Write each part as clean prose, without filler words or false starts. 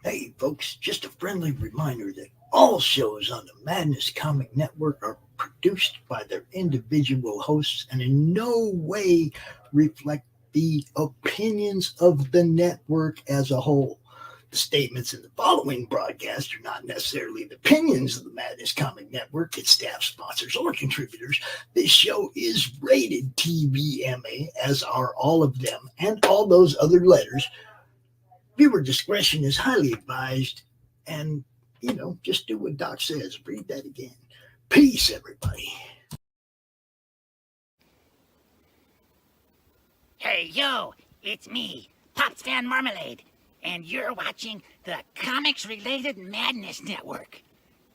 Hey, folks, just a friendly reminder that all shows on the Madness Comic Network are produced by their individual hosts and in no way reflect the opinions of the network as a whole. The statements in the following broadcast are not necessarily the opinions of the Madness Comic Network, its staff, sponsors, or contributors. This show is rated TVMA, as are all of them and all those other letters. Viewer discretion is highly advised, and, just do what Doc says. Read that again. Peace, everybody. Hey, yo, it's me, Pops Fan Marmalade, and you're watching the Comics-Related Madness Network.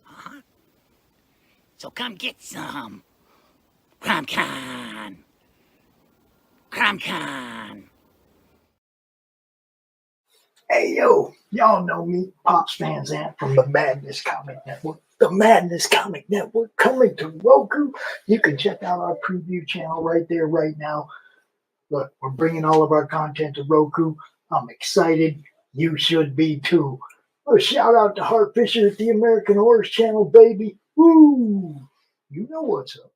Uh-huh. So come get some. CromCon. CromCon. Hey, yo, y'all know me, Pops Fans Ant from the Madness Comic Network. The Madness Comic Network coming to Roku. You can check out our preview channel right there, right now. Look, we're bringing all of our content to Roku. I'm excited. You should be too. A shout out to Hart Fisher at the American Horrors Channel, baby. Woo! You know what's up.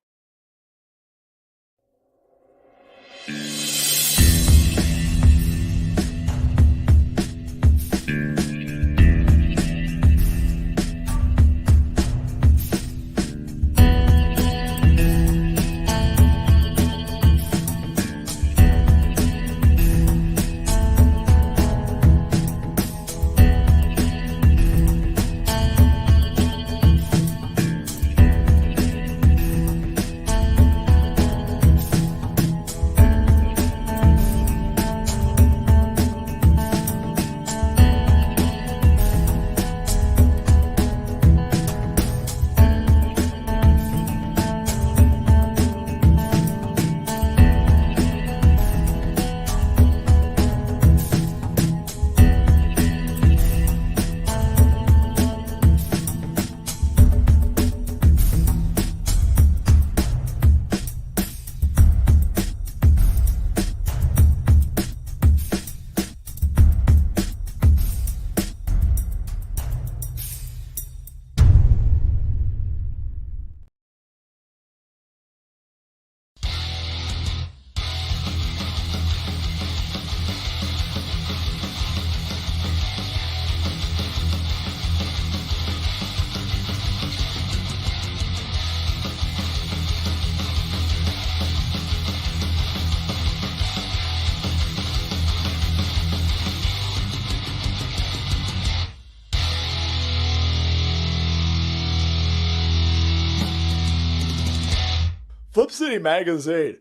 Flip City Magazine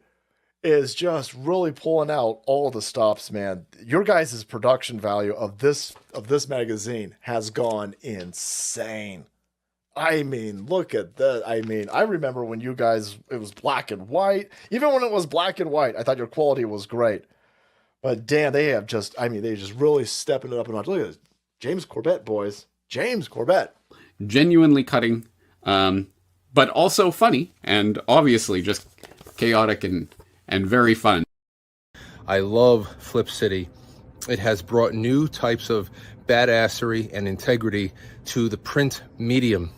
is just really pulling out all the stops, man. Your guys' production value of this magazine has gone insane. I mean, look at that. I mean, I remember when you guys, it was black and white. Even when it was black and white, I thought your quality was great. But damn, they just really stepping it up a notch. Look at this. James Corbett, boys. James Corbett. Genuinely cutting, but also funny, and obviously just chaotic and very fun. I love Flip City. It has brought new types of badassery and integrity to the print medium.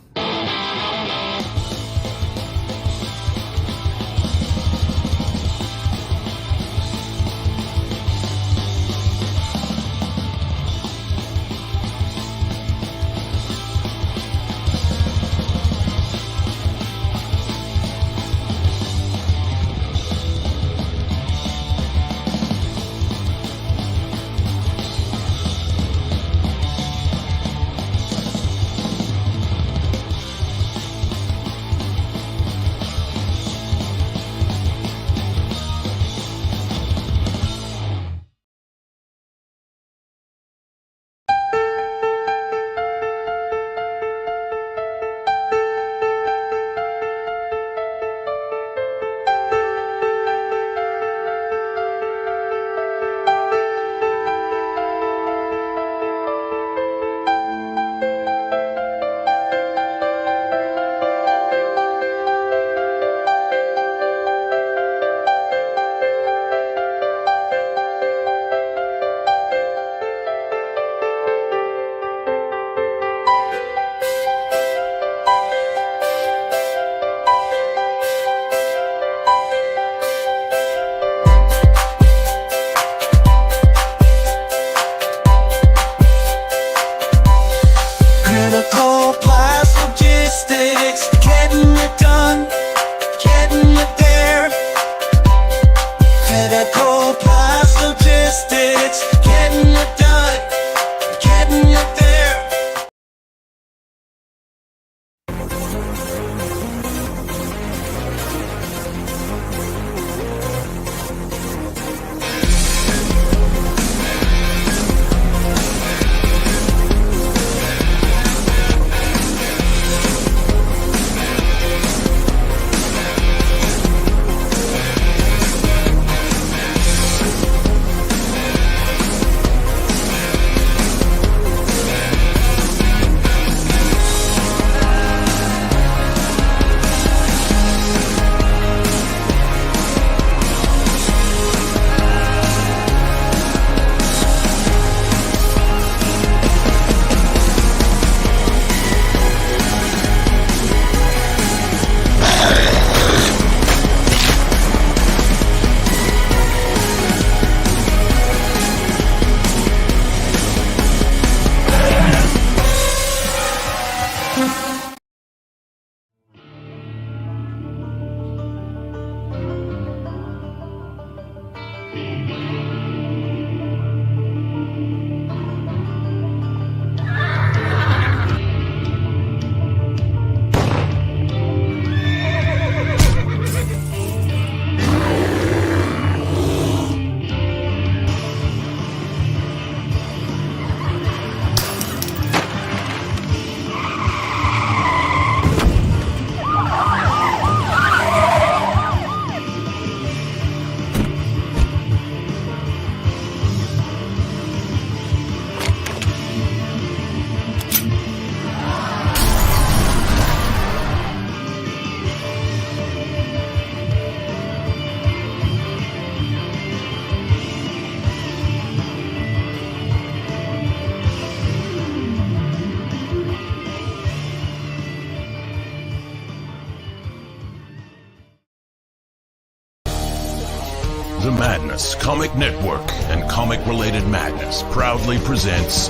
The Madness Comic Network and Comic Related Madness proudly presents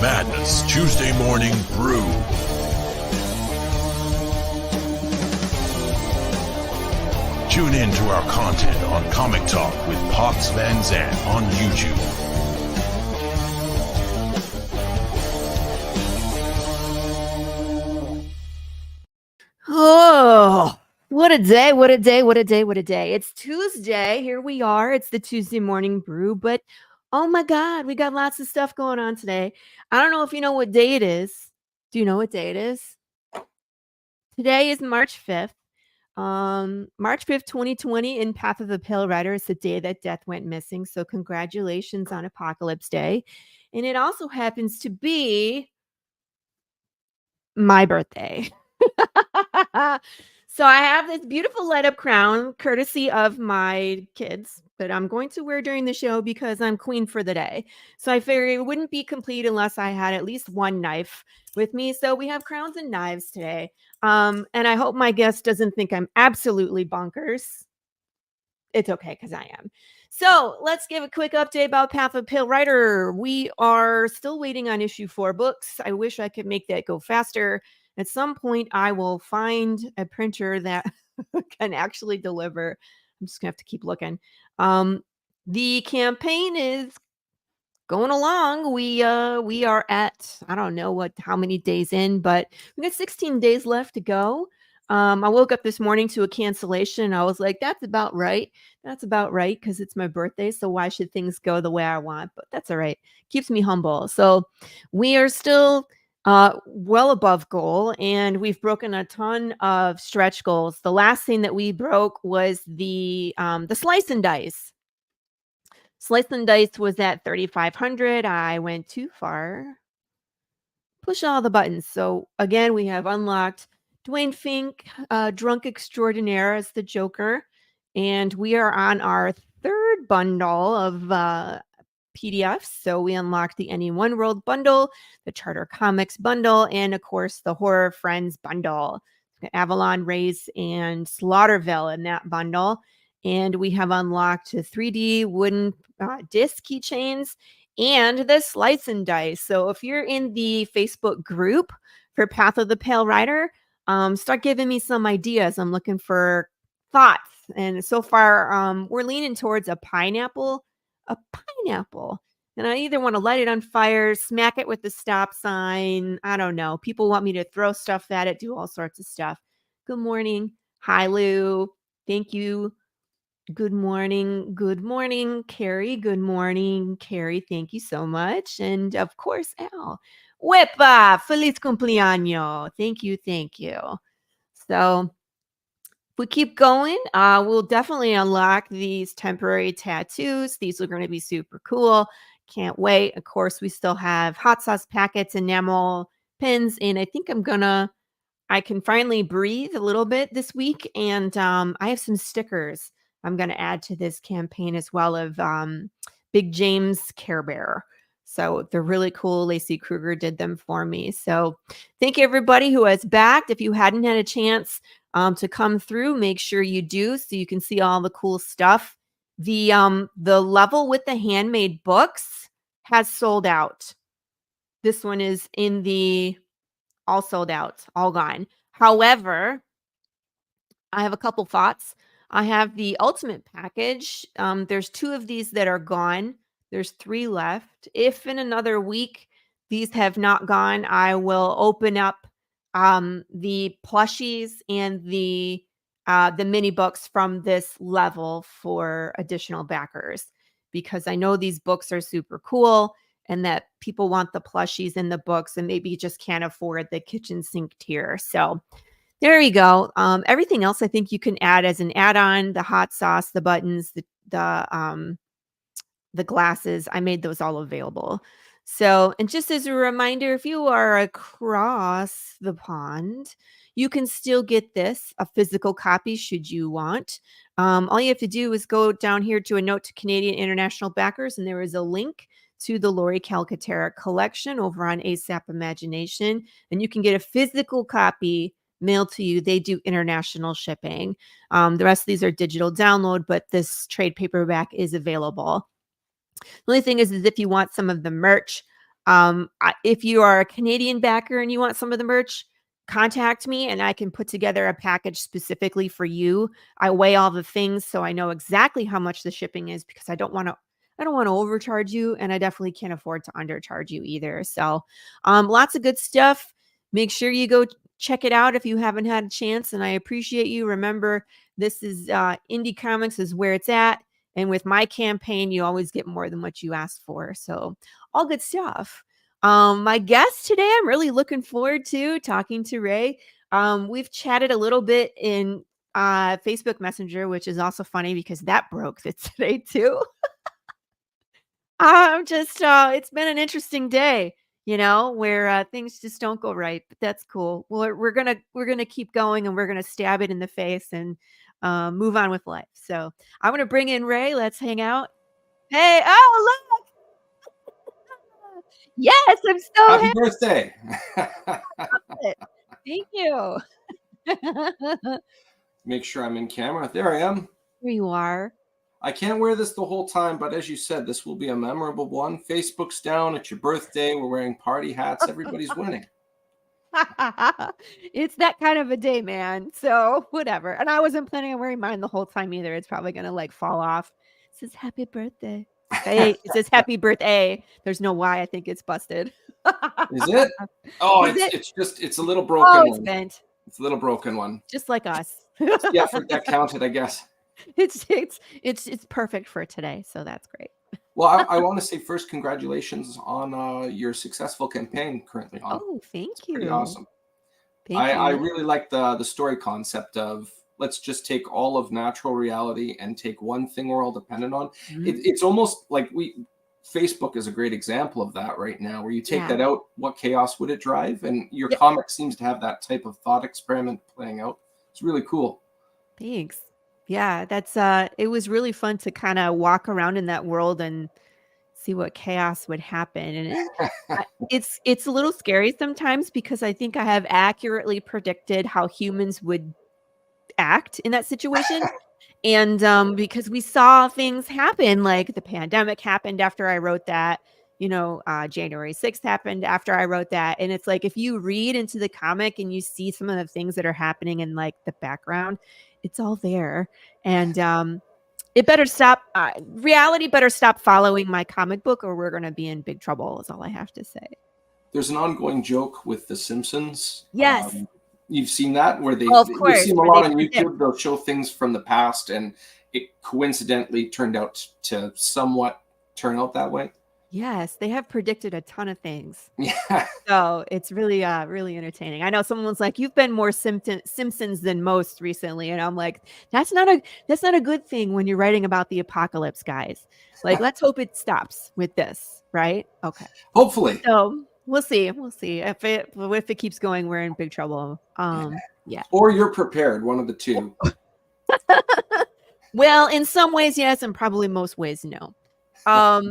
Madness Tuesday Morning Brew. Tune in to our content on Comic Talk with Pops Van Zandt on YouTube. Oh, what a day, what a day, what a day, what a day. It's Tuesday. Here we are. It's the Tuesday Morning Brew, but oh my God, we got lots of stuff going on today. I don't know if you know what day it is. Do you know what day it is? Today is March 5th. March 5th, 2020 in Path of the Pale Rider is the day that Death went missing. So congratulations on Apocalypse Day. And it also happens to be my birthday. So I have this beautiful light up crown courtesy of my kids that I'm going to wear during the show because I'm queen for the day. So I figured it wouldn't be complete unless I had at least one knife with me. So we have crowns and knives today. And I hope my guest doesn't think I'm absolutely bonkers. It's okay because I am. So let's give a quick update about Path of Pale Rider. We are still waiting on issue 4 books. I wish I could make that go faster. At some point, I will find a printer that can actually deliver. I'm just gonna have to keep looking. The campaign is going along. We are at, I don't know how many days in, but we got 16 days left to go. I woke up this morning to a cancellation. I was like, that's about right. That's about right because it's my birthday. So why should things go the way I want? But that's all right. Keeps me humble. So we are still well above goal, and we've broken a ton of stretch goals. The last thing that we broke was the slice and dice. Slice and dice was at 3,500. I went too far. Push all the buttons. So again, we have unlocked Dwayne Fink, Drunk Extraordinaire as the Joker, and we are on our 3rd bundle of PDFs. So we unlocked the Any One World bundle, the Charter Comics bundle, and of course the Horror Friends bundle. Avalon, Race, and Slaughterville in that bundle. And we have unlocked the 3D wooden disc keychains and the slice and dice. So if you're in the Facebook group for Path of the Pale Rider, start giving me some ideas. I'm looking for thoughts. And so far, we're leaning towards a pineapple. And I either want to light it on fire, smack it with the stop sign. I don't know. People want me to throw stuff at it, do all sorts of stuff. Good morning. Hi, Lou. Thank you. Good morning. Good morning, Carrie. Good morning, Carrie. Thank you so much. And of course, Al. Wepa, feliz cumpleaños. Thank you. Thank you. So if we keep going, we'll definitely unlock these temporary tattoos. These are going to be super cool. Can't wait. Of course, we still have hot sauce packets, enamel pins, and I think I can finally breathe a little bit this week. And I have some stickers I'm going to add to this campaign as well of Big James Care Bear. So they're really cool. Lacey Kruger did them for me. So thank you everybody who has backed. If you hadn't had a chance to come through, make sure you do so you can see all the cool stuff. The level with the handmade books has sold out. This one is in the all sold out, all gone. However, I have a couple thoughts. I have the ultimate package. There's 2 of these that are gone. There's 3 left. If in another week these have not gone, I will open up the plushies and the mini books from this level for additional backers, because I know these books are super cool and that people want the plushies and the books and maybe just can't afford the kitchen sink tier. So there you go. Everything else I think you can add as an add-on, the hot sauce, the buttons, the glasses. I made those all available. So, and just as a reminder, if you are across the pond, you can still get this, a physical copy should you want. All you have to do is go down here to a note to Canadian international backers, and there is a link to the Laurie Calcaterra collection over on ASAP Imagination, and you can get a physical copy mailed to you. They do international shipping. The rest of these are digital download, but this trade paperback is available. The only thing is if you want some of the merch, if you are a Canadian backer and you want some of the merch, contact me and I can put together a package specifically for you. I weigh all the things so I know exactly how much the shipping is, because I don't want to overcharge you, and I definitely can't afford to undercharge you either. So lots of good stuff. Make sure you go check it out if you haven't had a chance, and I appreciate you. Remember, this is indie comics is where it's at. And with my campaign, you always get more than what you asked for. So all good stuff. My guest today, I'm really looking forward to talking to Ray. We've chatted a little bit in Facebook Messenger, which is also funny because that broke today too. It's been an interesting day, where things just don't go right, but that's cool. Well, we're gonna keep going, and we're gonna stab it in the face and move on with life. So I'm gonna bring in Ray. Let's hang out. Hey, oh look! Yes, I'm so Happy happy. birthday. Thank you. Make sure I'm in camera. There I am. Here you are. I can't wear this the whole time, but as you said, this will be a memorable one. Facebook's down. It's your birthday. We're wearing party hats. Everybody's winning. It's that kind of a day, man. So whatever. And I wasn't planning on wearing mine the whole time either. It's probably going to fall off. It says happy birthday. Hey, it says happy birthday. There's no Y. I think it's busted. Is it? Oh, it's a little broken Oh, it's one. bent. It's a little broken one. Just like us. It's the effort that counted, I guess. It's perfect for today. So that's great. Well, I want to say first, congratulations on your successful campaign currently on. Oh, thank you. Pretty awesome. Thank I you. really like the story concept of let's just take all of natural reality and take one thing we're all dependent on. It's almost like Facebook is a great example of that right now, where you take that out, what chaos would it drive? And your comic seems to have that type of thought experiment playing out. It's really cool. Thanks. Yeah, that's it was really fun to kind of walk around in that world and see what chaos would happen. And it's a little scary sometimes, because I think I have accurately predicted how humans would act in that situation. And because we saw things happen, like the pandemic happened after I wrote that, January 6th happened after I wrote that. And it's like, if you read into the comic and you see some of the things that are happening in the background, it's all there. And it better stop. Reality better stop following my comic book, or we're going to be in big trouble, is all I have to say. There's an ongoing joke with The Simpsons. Yes. You've seen that, where of course, you see them a lot on YouTube. They'll show things from the past, and it coincidentally turned out to somewhat turn out that way. Yes, they have predicted a ton of things. Yeah. So it's really, really entertaining. I know someone was like, "You've been more Simpsons than most recently," and I'm like, "That's not a good thing when you're writing about the apocalypse, guys. Let's hope it stops with this, right?" Okay. Hopefully. So we'll see. We'll see if it keeps going, we're in big trouble. Yeah. Or you're prepared. One of the two. Well, in some ways, yes, and probably most ways, no.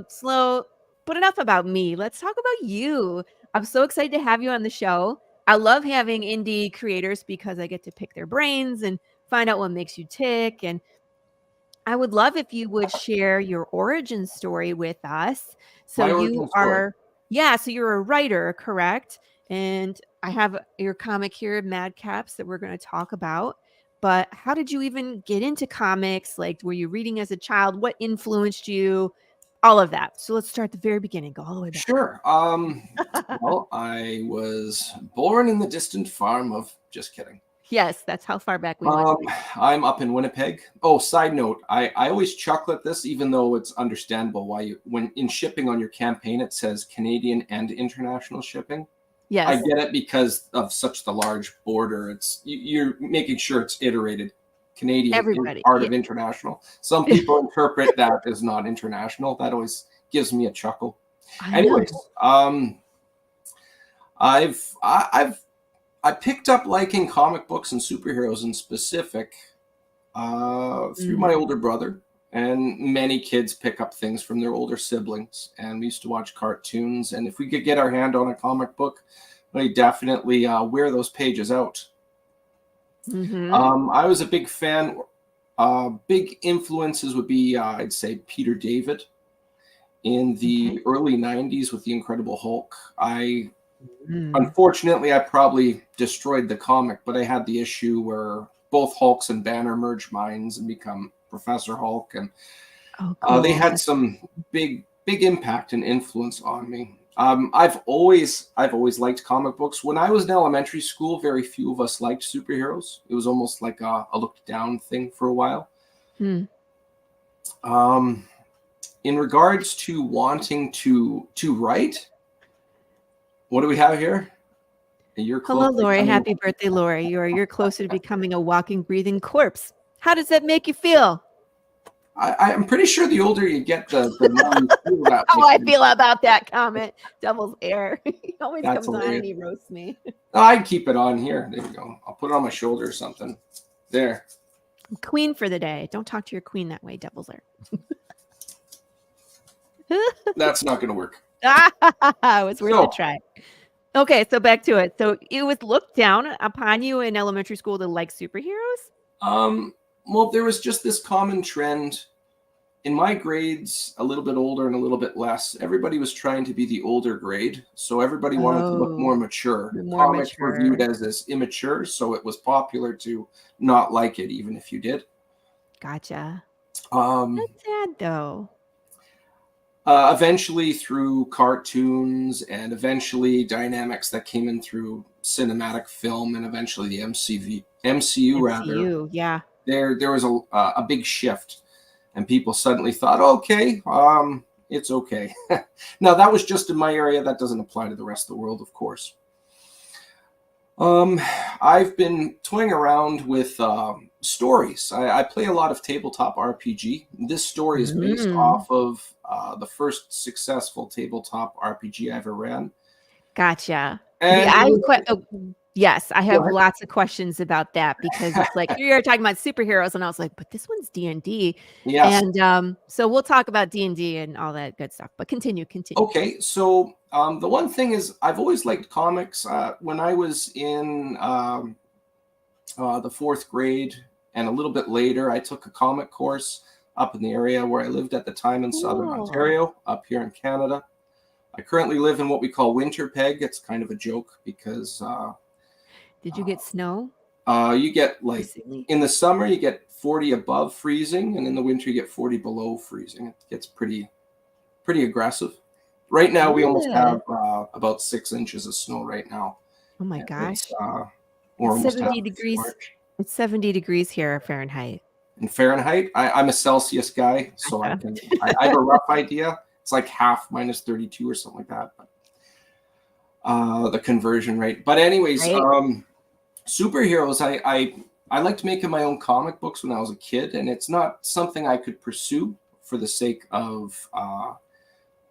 Slow. But enough about me. Let's talk about you. I'm so excited to have you on the show. I love having indie creators because I get to pick their brains and find out what makes you tick. And I would love if you would share your origin story with us. So so you're a writer, correct? And I have your comic here, Madcaps, that we're going to talk about. But how did you even get into comics? Were you reading as a child? What influenced you? All of that. So let's start at the very beginning. Go all the way back. Sure. Well, I was born in the distant farm of. Just kidding. Yes, that's how far back we went. I'm up in Winnipeg. Oh, side note, I always chuckle at this, even though it's understandable why when in shipping on your campaign it says Canadian and international shipping. Yes, I get it because of such the large border. You're making sure it's iterated. Canadian everybody part of international. Some people interpret that as not international. That always gives me a chuckle. Anyways, I picked up liking comic books and superheroes in specific through my older brother, and many kids pick up things from their older siblings. And we used to watch cartoons, and if we could get our hand on a comic book, we definitely wear those pages out. I was a big fan. Big influences would be, I'd say, Peter David in the early 90s with the Incredible Hulk. Unfortunately, I probably destroyed the comic, but I had the issue where both Hulks and Banner merge minds and become Professor Hulk, and they had some big impact and influence on me. I've always liked comic books. When I was in elementary school, very few of us liked superheroes. It was almost like a looked down thing for a while. In regards to wanting to write, what do we have here? Hello, Laurie. Happy birthday, Laurie. You're closer to becoming a walking, breathing corpse. How does that make you feel? I'm pretty sure the older you get, the more you feel that. How I feel about that comment. Devil's air. He always That's comes hilarious. on and he roasts me. I'd keep it on here. There you go. I'll put it on my shoulder or something. There. Queen for the day. Don't talk to your queen that way, Devil's air. That's not going to work. It was worth a try. Okay, so back to it. So it was looked down upon you in elementary school to like superheroes? Well, there was just this common trend in my grades, a little bit older and a little bit less. Everybody was trying to be the older grade, so everybody wanted to look more mature. Comics were viewed as immature, so it was popular to not like it, even if you did. Gotcha. That's sad, though. Eventually, through cartoons and eventually dynamics that came in through cinematic film and eventually the MCU rather. Yeah. There was a big shift, and people suddenly thought, okay, it's okay. Now, that was just in my area. That doesn't apply to the rest of the world, of course. I've been toying around with stories. I play a lot of tabletop RPG. This story is based off of the first successful tabletop RPG I ever ran. Gotcha. And yes, I have lots of questions about that because it's like you're talking about superheroes, and I was like, but this one's D&D. Yes. And so we'll talk about D&D and all that good stuff. But continue. Okay, so the one thing is I've always liked comics. When I was in the fourth grade and a little bit later, I took a comic course up in the area where I lived at the time in Southern Ontario, up here in Canada. I currently live in what we call Winterpeg. It's kind of a joke because... Did you get snow? You get in the summer, you get 40 above freezing, and in the winter, you get 40 below freezing. It gets pretty aggressive. Right now, we almost have about 6 inches of snow right now. Oh my gosh. Or it's 70 degrees. It's 70 degrees here, Fahrenheit. In Fahrenheit, I'm a Celsius guy, so I have a rough idea. It's like half minus 32 or something like that. But, the conversion rate. But anyways, superheroes, I liked making my own comic books when I was a kid, and it's not something I could pursue for the sake of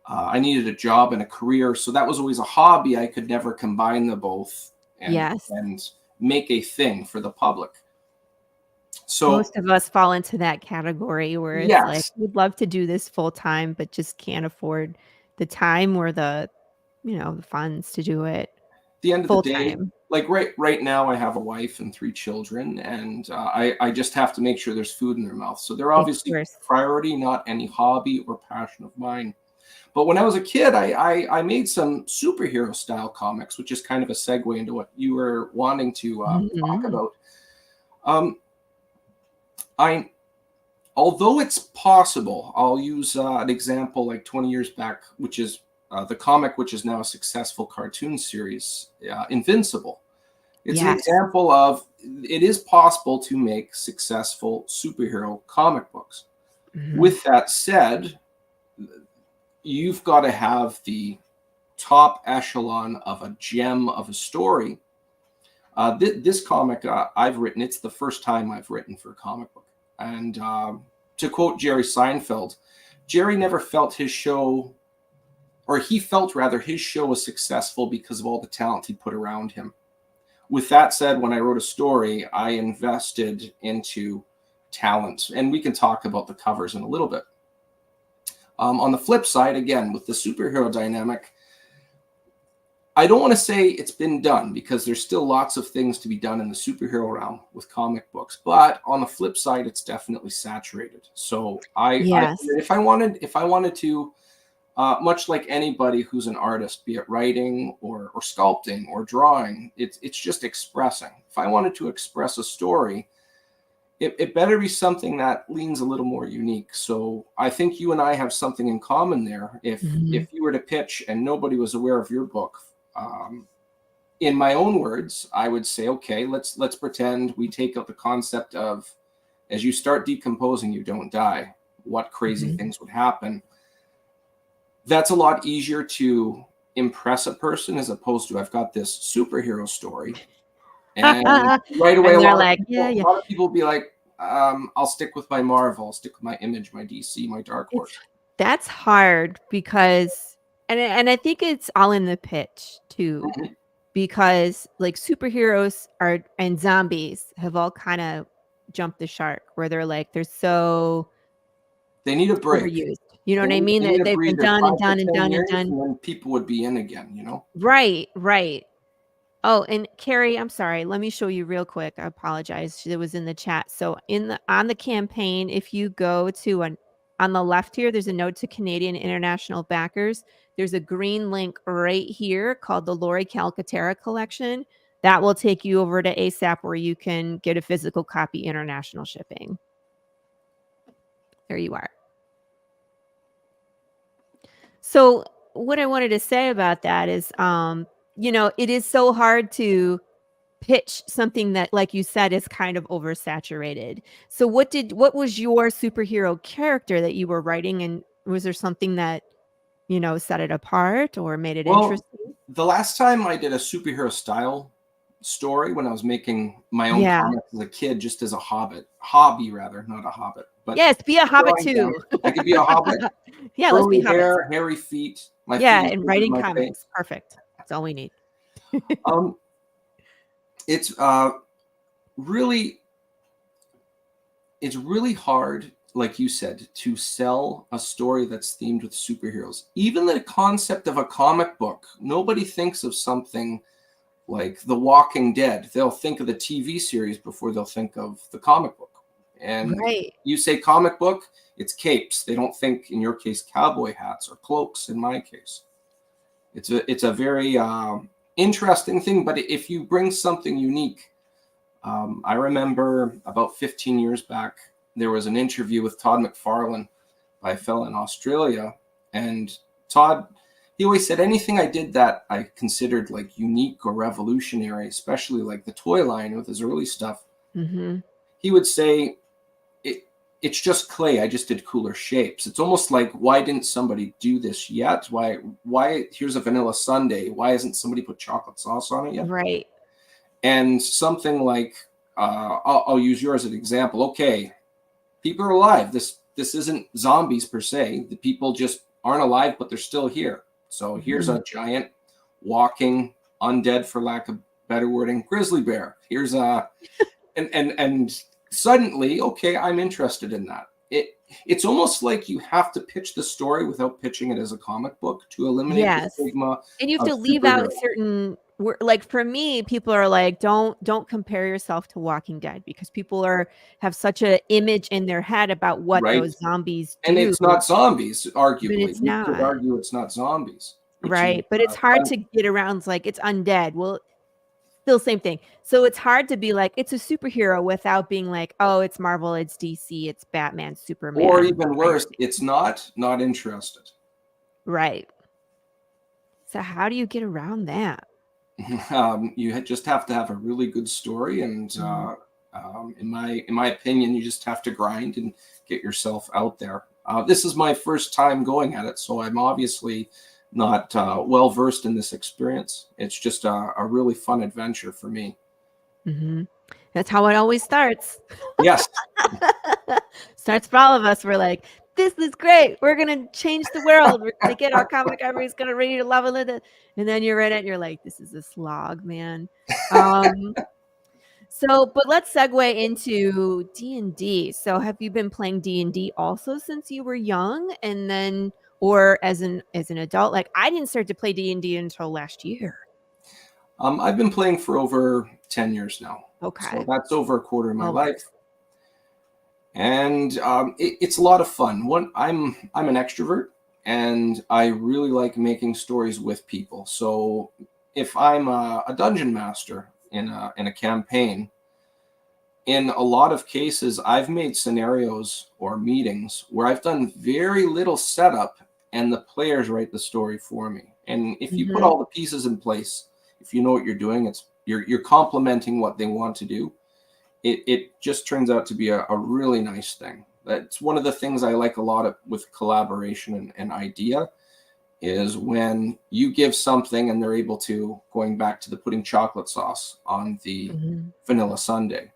I needed a job and a career. So that was always a hobby. I could never combine the both and make a thing for the public. So most of us fall into that category where it's like we'd love to do this full time, but just can't afford the time or the the funds to do it. At the end of the day, like right now, I have a wife and 3 children, and I just have to make sure there's food in their mouth. So they're obviously priority, not any hobby or passion of mine. But when I was a kid, I made some superhero style comics, which is kind of a segue into what you were wanting to talk about. Although it's possible, I'll use an example like 20 years back, which is the comic, which is now a successful cartoon series, Invincible. It's an example of it is possible to make successful superhero comic books. With that said, you've got to have the top echelon of a gem of a story. This comic I've written, it's the first time I've written for a comic book. And to quote Jerry Seinfeld, Jerry never felt his show, or he felt rather his show was successful because of all the talent he put around him. With that said, when I wrote a story, I invested into talent, and we can talk about the covers in a little bit. On the flip side, again, with the superhero dynamic, I don't want to say it's been done, because there's still lots of things to be done in the superhero realm with comic books. But on the flip side, it's definitely saturated. So Yes. if I wanted to, much like anybody who's an artist, be it writing or sculpting or drawing, it's just expressing. If I wanted to express a story, it better be something that leans a little more unique. So I think you and I have something in common there. If you were to pitch and nobody was aware of your book, in my own words, I would say, okay, let's pretend we take out the concept of, as you start decomposing, you don't die. What crazy things would happen? That's a lot easier to impress a person, as opposed to, I've got this superhero story, and right away, And a they're lot like, of people be like, I'll stick with my Marvel, I'll stick with my Image, my DC, my Dark Horse. That's hard because, and I think it's all in the pitch too, because like superheroes and zombies have all kind of jumped the shark, where they're like, they're so They need a break. overused. You know what I mean? They need a They've been breather, done 5 and to done and 10 done and years, done. and then people would be in again, you know? Right. Oh, and Carrie, I'm sorry. Let me show you real quick. I apologize. It was in the chat. So on the campaign, if you go to on the left here, there's a note to Canadian international backers. There's a green link right here called the Laurie Calcaterra collection. That will take you over to ASAP, where you can get a physical copy, international shipping. There you are. So what I wanted to say about that is, it is so hard to pitch something that, like you said, is kind of oversaturated. So what was your superhero character that you were writing, and was there something that, set it apart or made it interesting? The last time I did a superhero style story, when I was making my own comics as a kid, just as a hobby rather, not a hobbit. But yes, be a hobbit too. I could be a hobbit. Yeah, let's be hair, hobbits. hairy feet. My Yeah, feet and bigger writing than my comics. face. Perfect. That's all we need. It's really hard, like you said, to sell a story that's themed with superheroes. Even the concept of a comic book, nobody thinks of something like The Walking Dead. They'll think of the TV series before they'll think of the comic book. And you say comic book, it's capes. They don't think, in your case, cowboy hats or cloaks. In my case, it's a very interesting thing. But if you bring something unique, I remember about 15 years back, there was an interview with Todd McFarlane by a fella in Australia, and Todd, he always said anything I did that I considered like unique or revolutionary, especially like the toy line with his early stuff, he would say, it's just clay. I just did cooler shapes. It's almost like, why didn't somebody do this yet? Why here's a vanilla sundae. Why hasn't somebody put chocolate sauce on it yet? Right. And something like, I'll use yours as an example. Okay, people are alive. This isn't zombies per se. The people just aren't alive, but they're still here. So here's a giant walking undead, for lack of better wording, grizzly bear. Here's a and suddenly, okay, I'm interested in that. It's almost like you have to pitch the story without pitching it as a comic book to eliminate the stigma. And you have to leave out certain, like for me, people are like, don't compare yourself to Walking Dead, because people have such an image in their head about what those zombies do. And it's not zombies, arguably. But it's not. You could argue it's not zombies. Right. But it's hard to get around. It's like, it's undead. Well, still same thing. So it's hard to be like, it's a superhero without being like, oh, it's Marvel, it's DC, it's Batman, Superman. Or even worse, it's not interested. Right. So how do you get around that? You just have to have a really good story, and in my opinion, you just have to grind and get yourself out there. This is my first time going at it, so I'm obviously not well versed in this experience. It's just a really fun adventure for me. That's how it always starts. Yes. Starts for all of us. We're like, this is great. We're going to change the world. We're going to get our comic. Everybody's going to read it, love it. And then you're in it and you're like, this is a slog, man. But let's segue into D&D. So have you been playing D&D also since you were young, and then, or as an adult? Like, I didn't start to play D&D until last year. I've been playing for over 10 years now. Okay. So that's over a quarter of my Oh. life. And it's a lot of fun. I'm an extrovert, and I really like making stories with people. So if I'm a dungeon master in a campaign, in a lot of cases, I've made scenarios or meetings where I've done very little setup, and the players write the story for me. And if you put all the pieces in place, if you know what you're doing, you're complementing what they want to do. It just turns out to be a really nice thing. That's one of the things I like a lot with collaboration and idea, is when you give something and they're able to, going back to the putting chocolate sauce on the vanilla sundae.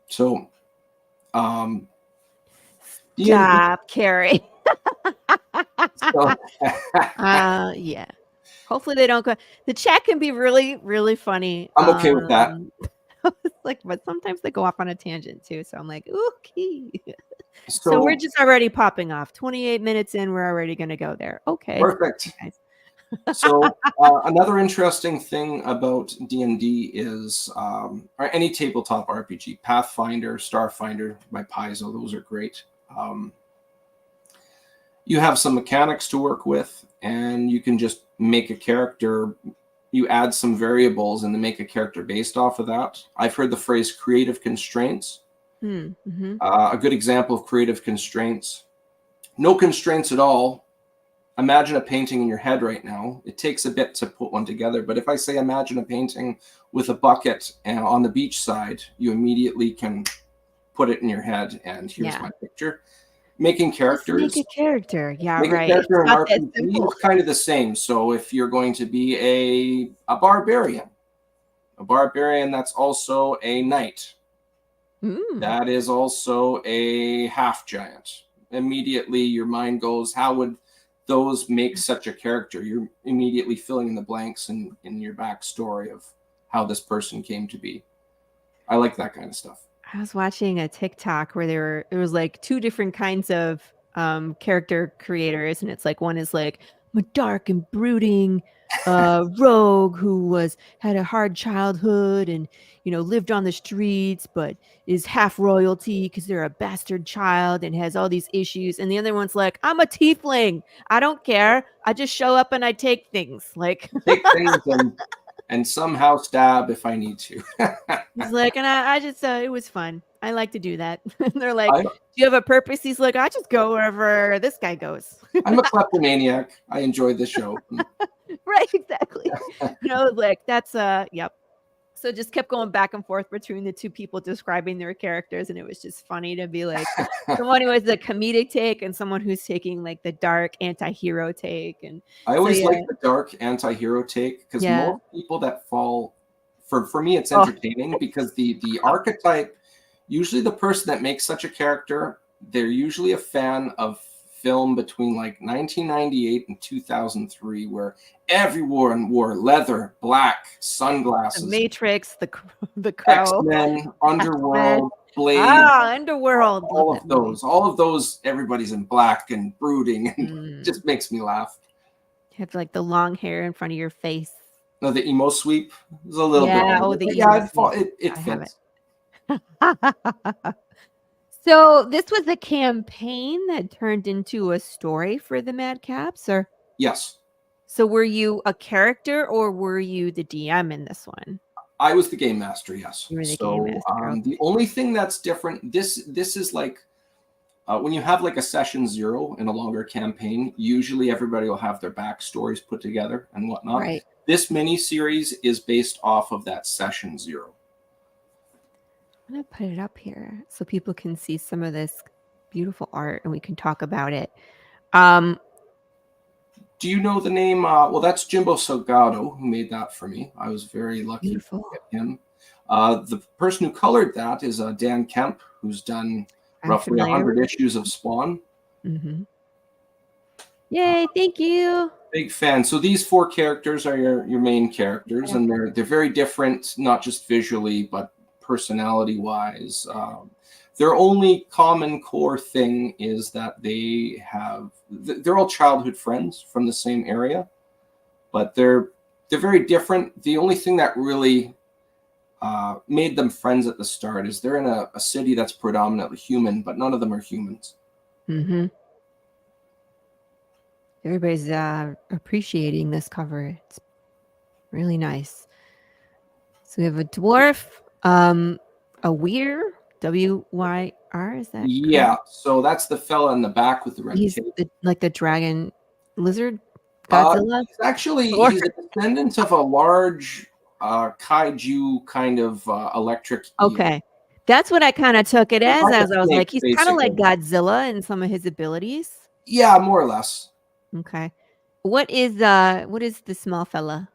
So, Stop, Carrie. so Yeah. Hopefully they don't go. The chat can be really, really funny. I'm okay with that. Like, but sometimes they go off on a tangent too. So I'm like, okay. So So we're just already popping off. 28 minutes in, we're already going to go there. Okay. perfect. Nice. So another interesting thing about D&D is, or any tabletop RPG, Pathfinder, Starfinder by Paizo, those are great. You have some mechanics to work with, and you can just make a character. You add some variables and then make a character based off of that. I've heard the phrase creative constraints. A good example of creative constraints: no constraints at all. Imagine a painting in your head right now. It takes a bit to put one together, but if I say imagine a painting with a bucket and on the beach side, you immediately can put it in your head, and here's my picture. Making characters. Make a character. Yeah, make right. a character in Not that RPG simple. is kind of the same. So if you're going to be a barbarian, that's also a knight. That is also a half giant. Immediately your mind goes, how would those make such a character? You're immediately filling in the blanks in your backstory of how this person came to be. I like that kind of stuff. I was watching a TikTok where it was like two different kinds of character creators, and it's like one is like I'm a dark and brooding rogue who had a hard childhood and lived on the streets, but is half royalty because they're a bastard child and has all these issues. And the other one's like, I'm a tiefling. I don't care. I just show up and I take things. Like take things and somehow stab if I need to. He's like, and I just it was fun. I like to do that. And they're like, do you have a purpose? He's like, I just go wherever this guy goes. I'm a kleptomaniac. I enjoyed the show. Right, exactly. Like that's yep. So just kept going back and forth between the two people describing their characters, and it was just funny to be like someone who has the comedic take and someone who's taking like the dark anti-hero take. And I always like the dark anti-hero take, because most people that fall for me it's entertaining because the archetype, usually the person that makes such a character, they're usually a fan of film between like 1998 and 2003, where everyone wore leather, black, sunglasses. The Matrix, the Crow, X-Men, Underworld, Blade. Underworld. All of those. Everybody's in black and brooding, and it just makes me laugh. You have like the long hair in front of your face. No, the emo sweep is a little bit. Oh, it fits. So this was a campaign that turned into a story for the Madcaps, or? Yes. So were you a character or were you the DM in this one? I was the game master, yes. You were the game master. Okay. The only thing that's different, this is like when you have like a session 0 in a longer campaign, usually everybody will have their backstories put together and whatnot. Right. This mini-series is based off of that session 0. I'm going to put it up here so people can see some of this beautiful art and we can talk about it. Do you know the name? Well, that's Jimbo Salgado who made that for me. I was very lucky to get him. The person who colored that is Dan Kemp, who's done roughly 100 issues of Spawn. Yay, thank you. Big fan. So these 4 characters are your main characters, and they're very different, not just visually, but personality-wise. Their only common core thing is that they're all childhood friends from the same area. but they're very different. The only thing that really made them friends at the start is they're in a city that's predominantly human, but none of them are humans. Mm-hmm. Everybody's appreciating this cover. It's really nice. So we have a dwarf, a weir, W-Y-R, is that Yeah, correct? so that's the fella in the back with the red He's cape. like the dragon lizard Godzilla? He's a descendant of a large kaiju kind of electric eel. Okay. That's what I kind of took it as. Like a I was snake, like, he's kind of like basically. Godzilla in some of his abilities. Yeah, more or less. Okay. What is the small fella?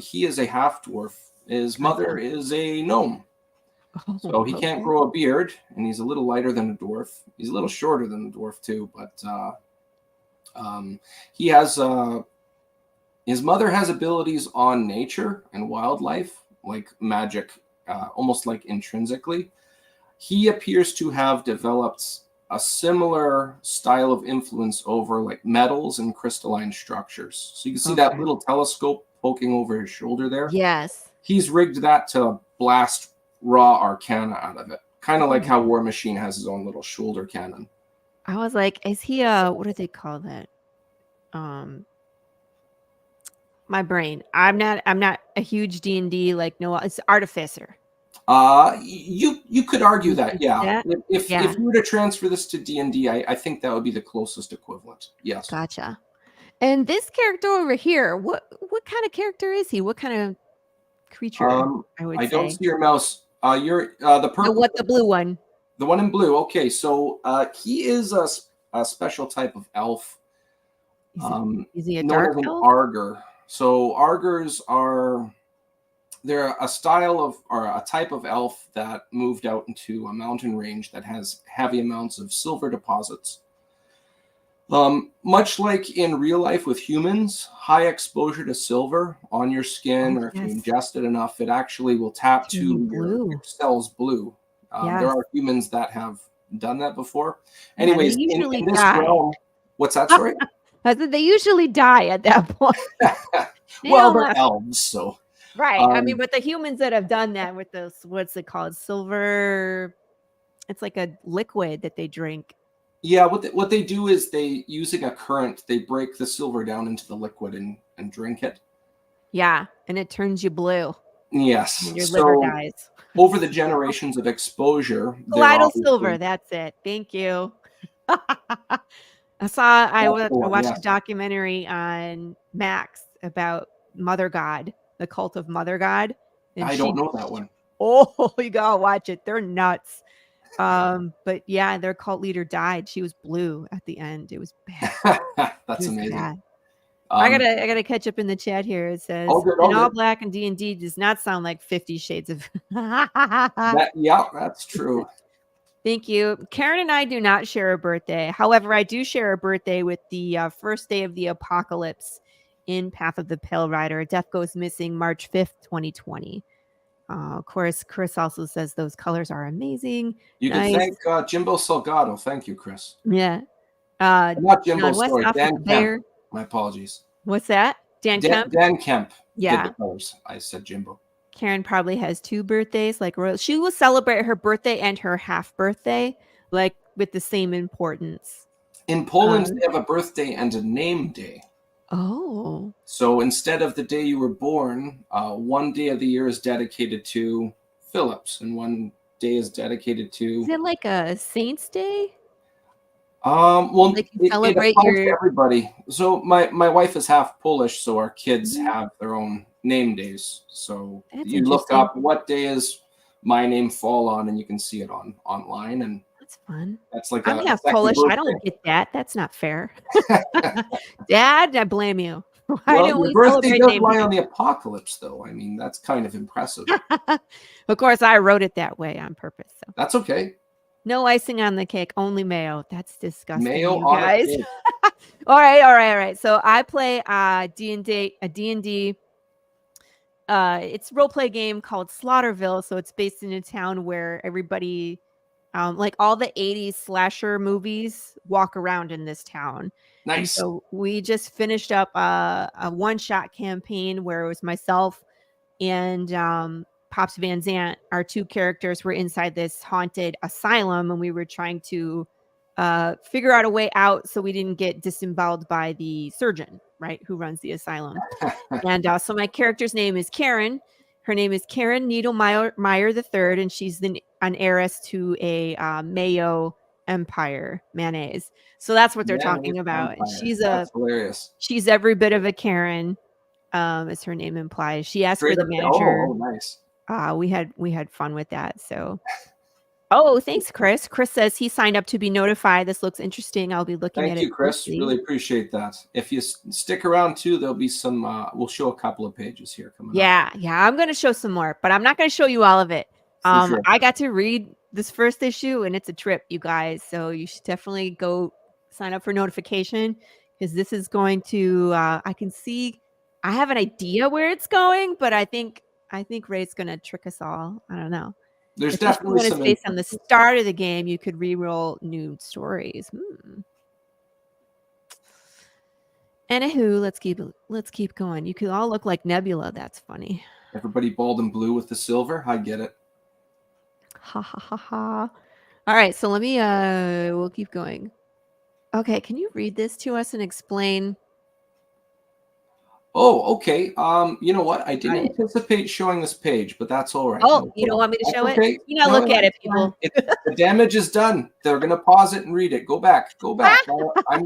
He is a half dwarf. His mother is a gnome. So he can't grow a beard, and he's a little lighter than a dwarf. He's a little shorter than a dwarf too, but he has his mother has abilities on nature and wildlife, like magic, almost like intrinsically. He appears to have developed a similar style of influence over like metals and crystalline structures. So you can see that little telescope poking over his shoulder there. Yes. He's rigged that to blast raw arcana out of it. Kind of like how War Machine has his own little shoulder cannon. I was like, is he what do they call that? My brain. I'm not a huge D&D it's artificer. You could argue that, yeah. If you were to transfer this to D&D, I think that would be the closest equivalent. Yes. Gotcha. And this character over here, what kind of character is he? What kind of creature? I don't see your mouse. You're the purple. The blue one? The one in blue. Okay, so he is a special type of elf. Is he a dark elf? Arger. So Argers they're a style of or a type of elf that moved out into a mountain range that has heavy amounts of silver deposits. Much like in real life with humans, high exposure to silver on your skin, or if you ingest it enough, it actually will tap to your cells blue. There are humans that have done that before. Anyways, in this realm, what's that, sorry? I said they usually die at that point. Well, they're elves, so. Right. I mean, but the humans that have done that with this, what's it called? Silver. It's like a liquid that they drink. Yeah, what they do is they, using a current, they break the silver down into the liquid and drink it. Yeah, and it turns you blue. Yes. And your liver dies. Over the generations of exposure. Colloidal silver, that's it. Thank you. I watched a documentary on Max about Mother God, the cult of Mother God. And I don't know that one. Oh, you gotta watch it. They're nuts. But yeah, their cult leader died. She was blue at the end. It was bad. That's amazing. Bad. I gotta catch up in the chat here. It says all black and D&D does not sound like 50 Shades of. Yeah, that's true. Thank you. Karen and I do not share a birthday. However, I do share a birthday with the first day of the apocalypse in Path of the Pale Rider. Death Goes Missing, March 5th, 2020. Of course, Chris also says those colors are amazing. You can thank Jimbo Salgado. Thank you, Chris. Yeah. Not Jimbo, sorry. Dan Kemp. My apologies. What's that? Dan Kemp? Dan Kemp. Yeah. Did the colors. I said Jimbo. Karen probably has two birthdays. She will celebrate her birthday and her half birthday, with the same importance. In Poland, they have a birthday and a name day. Oh. So instead of the day you were born, one day of the year is dedicated to Phillips, and one day is dedicated to. Is it like a Saints Day? Well, celebrate it everybody. So my wife is half Polish, so our kids have their own name days. So you look up what day is my name fall on, and you can see it online. And that's fun. That's like I'm half Polish. Birthday. I don't get that. That's not fair. Dad, I blame you. Why don't we birthday does lie on the apocalypse, though. I mean, that's kind of impressive. Of course, I wrote it that way on purpose. So. That's okay. No icing on the cake, only mayo. That's disgusting, mayo you guys. All right. So I play D&D. It's a role play game called Slaughterville. So it's based in a town where everybody like all the 80s slasher movies walk around in this town. And Nice. so we just finished up a one-shot campaign where it was myself and Pops Van Zant. Our two characters were inside this haunted asylum, and we were trying to figure out a way out so we didn't get disemboweled by the surgeon, right, who runs the asylum. And so my character's name is Karen. Her name is Karen Needlemeyer III, and she's an heiress to a Mayo Empire mayonnaise. So that's what they're talking about. And That's hilarious. She's every bit of a Karen, as her name implies. She asked for the manager. Oh, nice. We had fun with that. So, oh, thanks, Chris. Chris says he signed up to be notified. This looks interesting. I'll be looking at it. Thank you, Chris. closely. Really appreciate that. If you stick around too, there'll be some. We'll show a couple of pages here coming up. Yeah, I'm going to show some more, but I'm not going to show you all of it. Sure. I got to read this first issue, and it's a trip, you guys. So you should definitely go sign up for notification, because this is going to. I can see. I have an idea where it's going, but I think Ray's going to trick us all. I don't know. There's definitely when some. It's based on the start of the game. You could re-roll new stories. Anywho, let's keep going. You could all look like Nebula. That's funny. Everybody bald and blue with the silver. I get it. Ha ha ha ha. All right, so let me we'll keep going. Okay, can you read this to us and explain? Oh, okay. You know what? I didn't anticipate showing this page, but that's all right. Oh, you don't want me to show okay. it? You know, look at it, people. The damage is done. They're gonna pause it and read it. Go back. I'm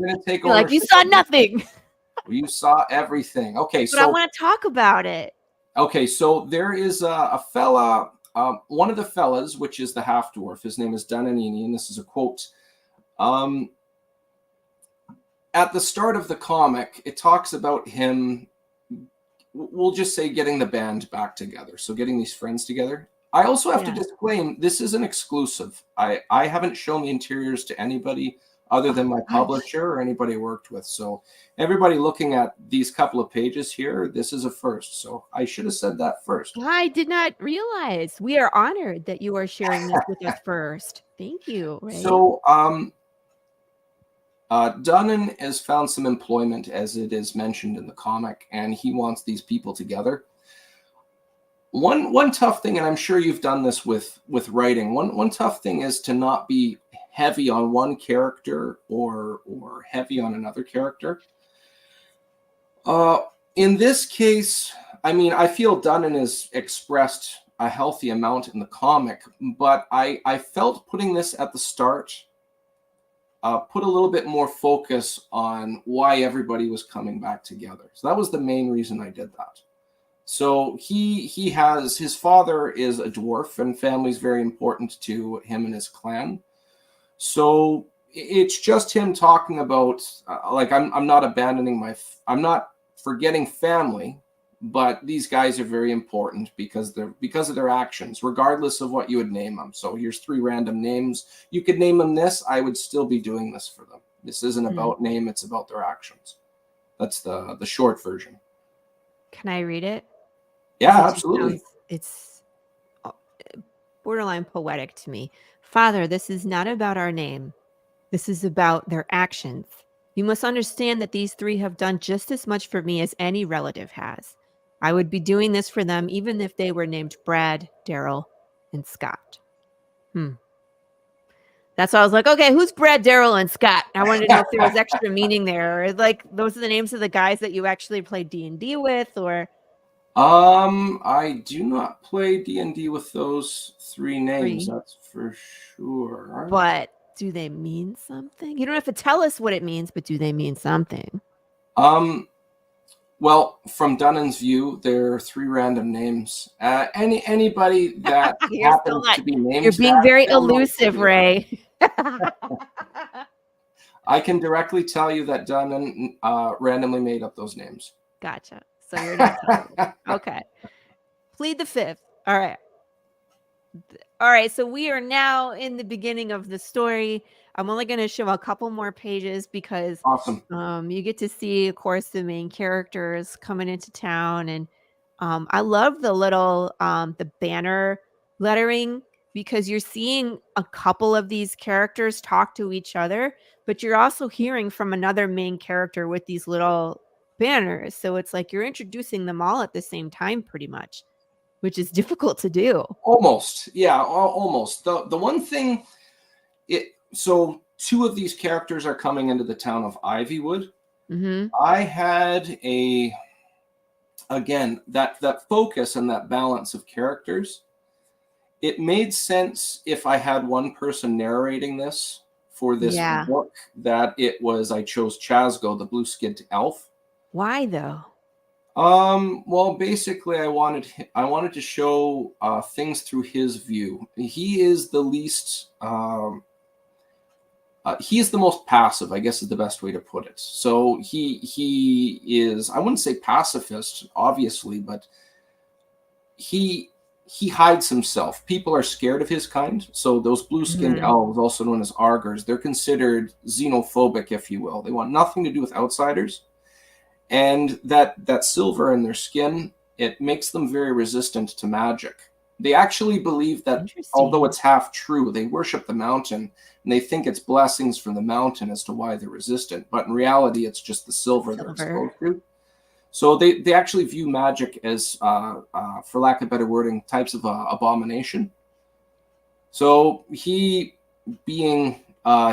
gonna take over. Like you saw nothing. You saw everything. Okay, but I want to talk about it. Okay, so there is a fella, one of the fellas, which is the half dwarf. His name is Dananini, and this is a quote. At the start of the comic, it talks about him. We'll just say getting the band back together. So getting these friends together. I also have to disclaim, this is an exclusive. I haven't shown the interiors to anybody other than my publisher or anybody I worked with. So everybody looking at these couple of pages here, this is a first. So I should have said that first. I did not realize. We are honored that you are sharing this with us first. Thank you, Ray. So Dunnan has found some employment, as it is mentioned in the comic, and he wants these people together. One tough thing, and I'm sure you've done this with writing, one tough thing is to not be heavy on one character or heavy on another character. In this case, I mean, I feel Dunnan has expressed a healthy amount in the comic, but I felt putting this at the start put a little bit more focus on why everybody was coming back together. So that was the main reason I did that. So he has, his father is a dwarf, and family is very important to him and his clan. So it's just him talking about like I'm not abandoning I'm not forgetting family, but these guys are very important because of their actions, regardless of what you would name them. So here's 3 random names. You could name them this. I would still be doing this for them. This isn't about name. It's about their actions. That's the short version. Can I read it? Yeah, absolutely. It's borderline poetic to me. Father, this is not about our name. This is about their actions. You must understand that these 3 have done just as much for me as any relative has. I would be doing this for them even if they were named Brad, Daryl, and Scott. That's why I was like, okay, who's Brad, Daryl, and Scott? I wanted to know if there was extra meaning there. Or like those are the names of the guys that you actually play D&D with, or I do not play D&D with those 3 names, that's for sure. But do they mean something? You don't have to tell us what it means, but do they mean something? Well, from Dunnan's view, there are 3 random names. Anybody that happens to be named. You're being very elusive, Ray. I can directly tell you that Dunnan randomly made up those names. Gotcha. So you're not okay. Plead the 5th. All right. All right. So we are now in the beginning of the story. I'm only going to show a couple more pages because you get to see, of course, the main characters coming into town. And I love the little the banner lettering because you're seeing a couple of these characters talk to each other, but you're also hearing from another main character with these little banners. So it's like you're introducing them all at the same time pretty much, which is difficult to do. Almost. Yeah, almost. The one thing, so 2 of these characters are coming into the town of Ivywood. I had again, that focus and that balance of characters. It made sense if I had one person narrating this for this book, that I chose Chasgo, the blue-skinned elf. Why though? Well, basically I wanted to show things through his view. He is the least he is the most passive, I guess is the best way to put it. So he is, I wouldn't say pacifist, obviously, but he hides himself. People are scared of his kind. So those blue-skinned elves, also known as Argers, they're considered xenophobic, if you will. They want nothing to do with outsiders. And that silver in their skin, it makes them very resistant to magic. They actually believe that, although it's half true, they worship the mountain, and they think it's blessings from the mountain as to why they're resistant. But in reality, it's just the silver. They're exposed to. So they actually view magic as, for lack of better wording, types of abomination. So he, being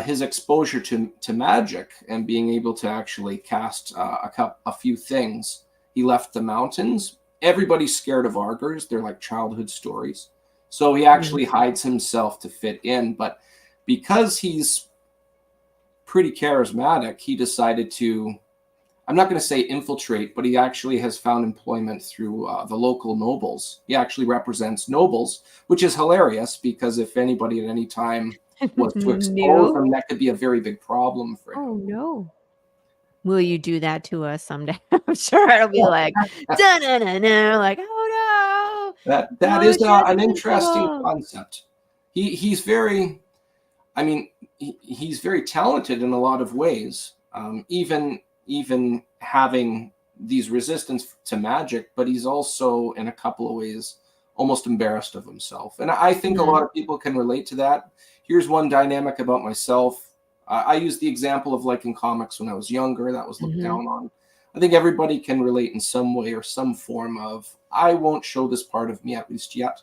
his exposure to magic and being able to actually cast a few things, he left the mountains. Everybody's scared of Argers. They're like childhood stories. So he actually hides himself to fit in. But because he's pretty charismatic, he decided to, I'm not going to say infiltrate, but he actually has found employment through the local nobles. He actually represents nobles, which is hilarious because if anybody at any time was to expose him, that could be a very big problem for him. Oh, no. Will you do that to us someday? I'm sure it'll be like, da-na-na-na, like, oh, no. That is an interesting concept. He's very, I mean, he's very talented in a lot of ways, even having these resistance to magic, but he's also in a couple of ways almost embarrassed of himself. And I think a lot of people can relate to that. Here's one dynamic about myself. I use the example of like in comics when I was younger, that was looked down on. I think everybody can relate in some way or some form of, I won't show this part of me, at least yet.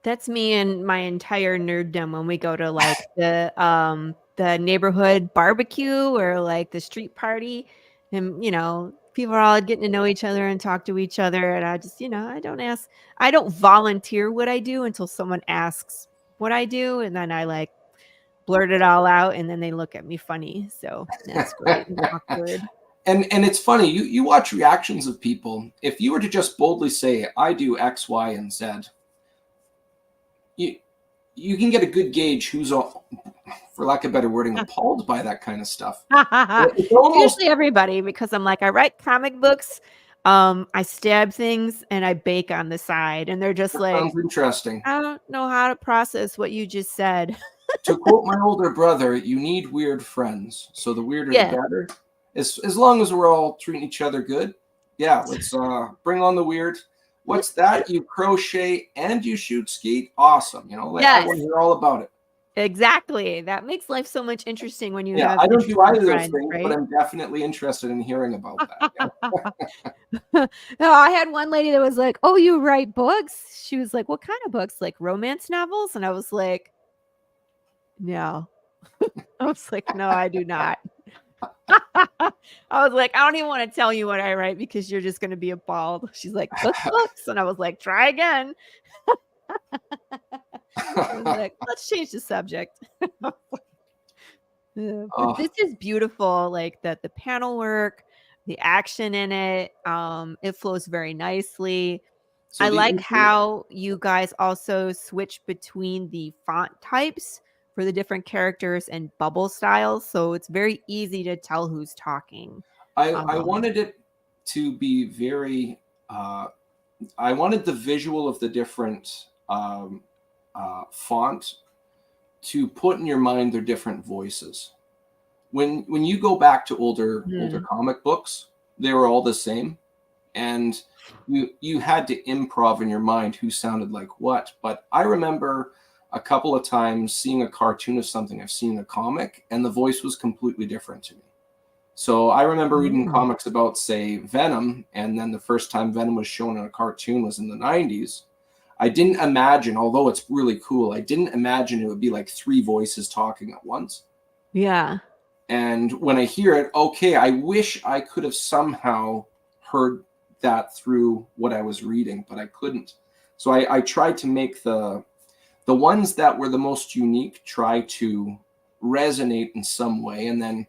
That's me and my entire nerddom when we go to like the neighborhood barbecue or like the street party, and people are all getting to know each other and talk to each other, and I just I don't volunteer what I do until someone asks what I do, and then I like blurt it all out, and then they look at me funny. So that's great and awkward. And it's funny, you watch reactions of people. If you were to just boldly say, I do X, Y, and Z, you can get a good gauge who's, for lack of better wording, appalled by that kind of stuff. It's usually everybody, because I'm like, I write comic books, I stab things, and I bake on the side, and they're just that like, sounds interesting. I don't know how to process what you just said. To quote my older brother, you need weird friends. So the weirder the better. As long as we're all treating each other good. Yeah, let's bring on the weird. What's that? You crochet and you shoot skeet? Awesome. I want to hear all about it. Exactly. That makes life so much interesting when you have I don't do either of those things, right? but I'm definitely interested in hearing about that. No, I had one lady that was like, oh, you write books? She was like, what kind of books? Like romance novels? And I was like, no. I was like, no, I do not. I was like, I don't even want to tell you what I write because you're just going to be appalled. She's like, books. And I was like, try again. I was like, let's change the subject. But this is beautiful. Like the panel work, the action in it. It flows very nicely. So I like how you guys also switch between the font types for the different characters and bubble styles, so it's very easy to tell who's talking. I wanted it to be very I wanted the visual of the different font to put in your mind their different voices. When you go back to older comic books, they were all the same. and you had to improv in your mind who sounded like what. But I remember a couple of times seeing a cartoon of something I've seen in a comic, and the voice was completely different to me. So I remember reading comics about, say, Venom, and then the first time Venom was shown in a cartoon was in the 90s. I didn't imagine, although it's really cool, I didn't imagine it would be like 3 voices talking at once. Yeah. And when I hear it, okay, I wish I could have somehow heard that through what I was reading, but I couldn't. So I tried to make the ones that were the most unique try to resonate in some way, and then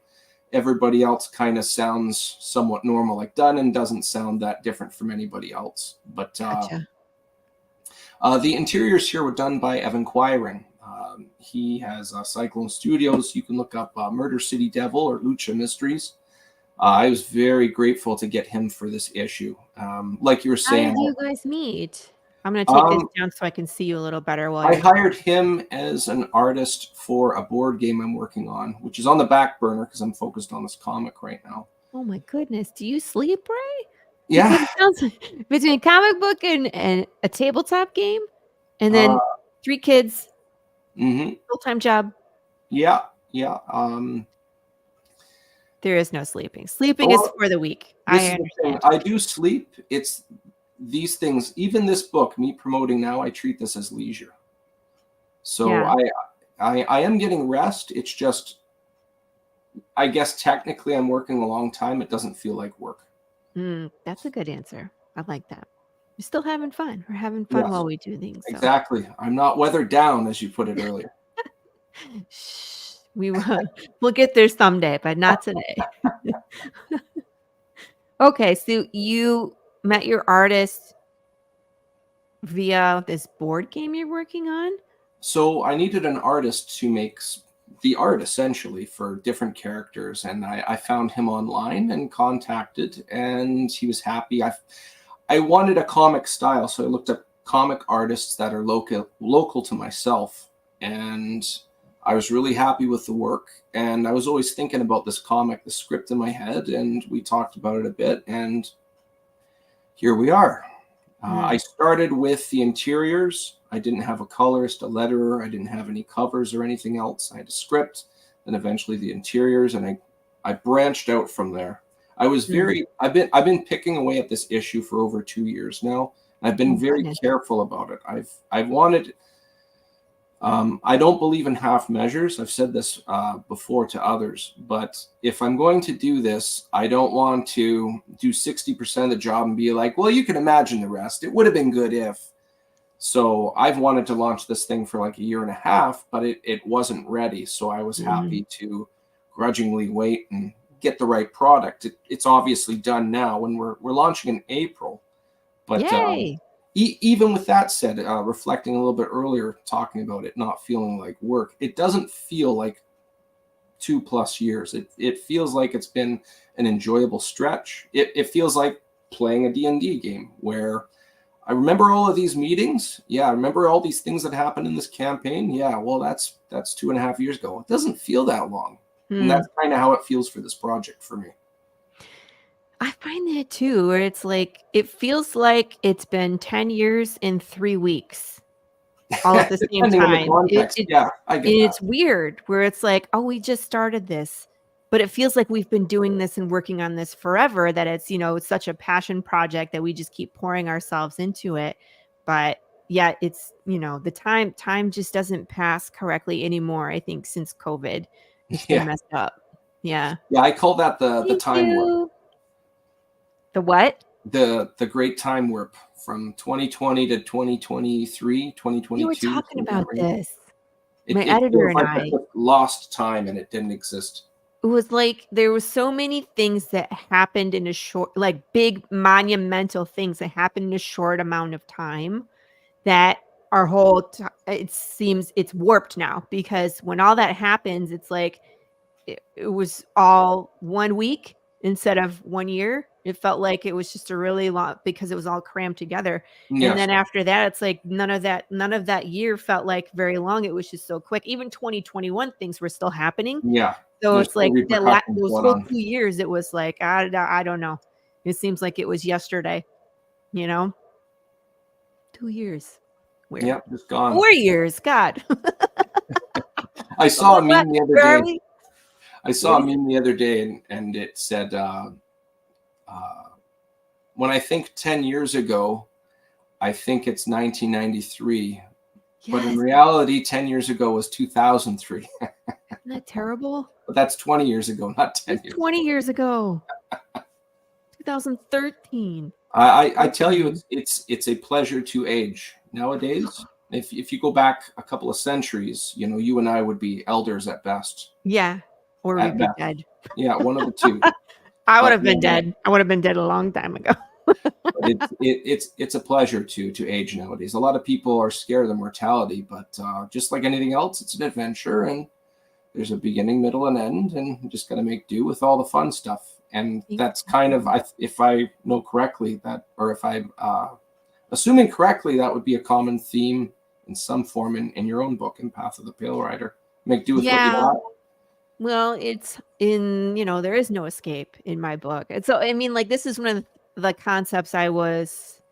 everybody else kind of sounds somewhat normal. Like Dunnan doesn't sound that different from anybody else. But Gotcha. the interiors here were done by Evan Quiring. He has Cyclone Studios. You can look up Murder City Devill or Lucha Mysteries. I was very grateful to get him for this issue. Like you were How saying, did you guys meet? I'm going to take this down so I can see you a little better. While I you're... hired him as an artist for a board game I'm working on, which is on the back burner because I'm focused on this comic right now. Oh my goodness. Do you sleep, Ray? Yeah. Because it sounds like between a comic book and a tabletop game, and then 3 kids, full-time job. Yeah. There is no sleeping. Sleeping is for the weak. I understand. I do sleep. It's these things, even this book, me promoting now, I treat this as leisure. So Yeah. I am getting rest. It's just, I guess technically I'm working a long time. It doesn't feel like work. That's a good answer. I like that. We're still having fun. We're having fun while we do things. So. Exactly. I'm not weathered down, as you put it earlier. Shh, we will. We'll get there someday, but not today. Okay, so you met your artist via this board game you're working on? So I needed an artist to make the art essentially for different characters, and I found him online and contacted, and he was happy. I wanted a comic style, so I looked up comic artists that are local to myself, and I was really happy with the work. And I was always thinking about this comic, the script in my head, and we talked about it a bit, and here we are. I started with the interiors. I didn't have a colorist, a letterer. I didn't have any covers or anything else. I had a script, and eventually the interiors, and I branched out from there. I was I've been picking away at this issue for over 2 years now. I've been very careful about it. I've wanted. I don't believe in half measures. I've said this before to others, but if I'm going to do this, I don't want to do 60% of the job and be like, well, you can imagine the rest. It would have been good if. So I've wanted to launch this thing for like 1.5 years, but it wasn't ready. So I was happy to grudgingly wait and get the right product. It's obviously done now, when we're launching in April. But even with that said, reflecting a little bit earlier, talking about it not feeling like work, it doesn't feel like 2+ years. It feels like it's been an enjoyable stretch. It feels like playing a D&D game where I remember all of these meetings. Yeah, I remember all these things that happened in this campaign. Yeah, well, that's 2.5 years ago. It doesn't feel that long. And that's kind of how it feels for this project for me. I find that too, where it's like, it feels like it's been 10 years in 3 weeks, all at the same time. I get it's weird, where it's like, oh, we just started this, but it feels like we've been doing this and working on this forever, that it's, it's such a passion project that we just keep pouring ourselves into it. But yeah, it's, the time just doesn't pass correctly anymore. I think since COVID, it's been messed up. Yeah. Yeah, I call that the time warp. The what? The great time warp from 2020 to 2023, 2022. You were talking about this. My It editor feels and like I. Lost time, and it didn't exist. It was like there were so many things that happened in a short, like big monumental things that happened in a short amount of time, that our whole it seems it's warped now, because when all that happens, it's like it was all 1 week instead of 1 year. It felt like it was just a really long, because it was all crammed together. Yes. And then after that, it's like none of that year felt like very long. It was just so quick. Even 2021 things were still happening. Yeah. So There's it's like repercussions those going whole on. 2 years, it was like, I don't know. It seems like it was yesterday, 2 years. Weird. Yeah, just gone. 4 years. God. I saw a meme the Where are other day. we? I saw a meme the other day, and it said, when I think 10 years ago, I think it's 1993. But in Yes. reality, 10 years ago was 2003. Isn't that terrible? But that's 20 years ago, not 10 It's years. 20 years ago. 2013. I tell you, it's a pleasure to age. Nowadays, if you go back a couple of centuries, you and I would be elders at best. Yeah. Or At we'd be best. dead. Yeah, one of the two. I would But have been yeah. dead. I would have been dead a long time ago. But it's a pleasure to age nowadays. A lot of people are scared of mortality, but just like anything else, it's an adventure, and there's a beginning, middle, and end, and you just got to make do with all the fun stuff. And that's kind of, if I know correctly, or if I'm assuming correctly, that would be a common theme in some form in your own book, in Path of the Pale Rider. Make do with what you got. Well, it's in, there is no escape in my book. And so, I mean, like, this is one of the concepts I was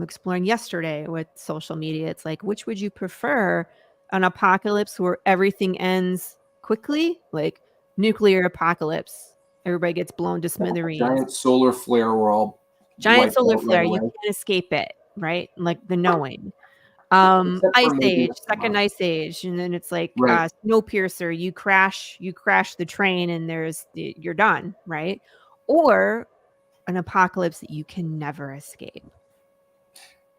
exploring yesterday with social media. It's like, which would you prefer? An apocalypse where everything ends quickly, like nuclear apocalypse, everybody gets blown to smithereens. Giant solar flare where all Giant solar right flare, away. you can't escape it, right? Like the knowing. Except for Ice maybe age, second ice age, and then it's like Right. Snowpiercer. You crash the train, and you're done, right? Or an apocalypse that you can never escape,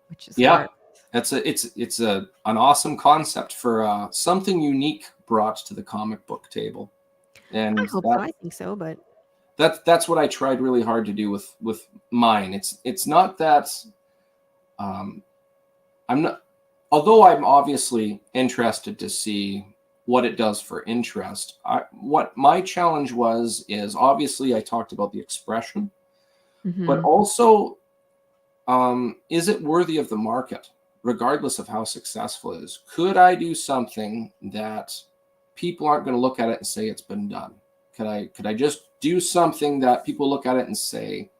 which is hard. It's an awesome concept for something unique brought to the comic book table, and I hope so. I think so, but that's what I tried really hard to do with mine. It's not that I'm not. Although I'm obviously interested to see what it does for interest, what my challenge is obviously I talked about the expression, but also is it worthy of the market, regardless of how successful it is? Could I do something that people aren't going to look at it and say it's been done? Could I just do something that people look at it and say,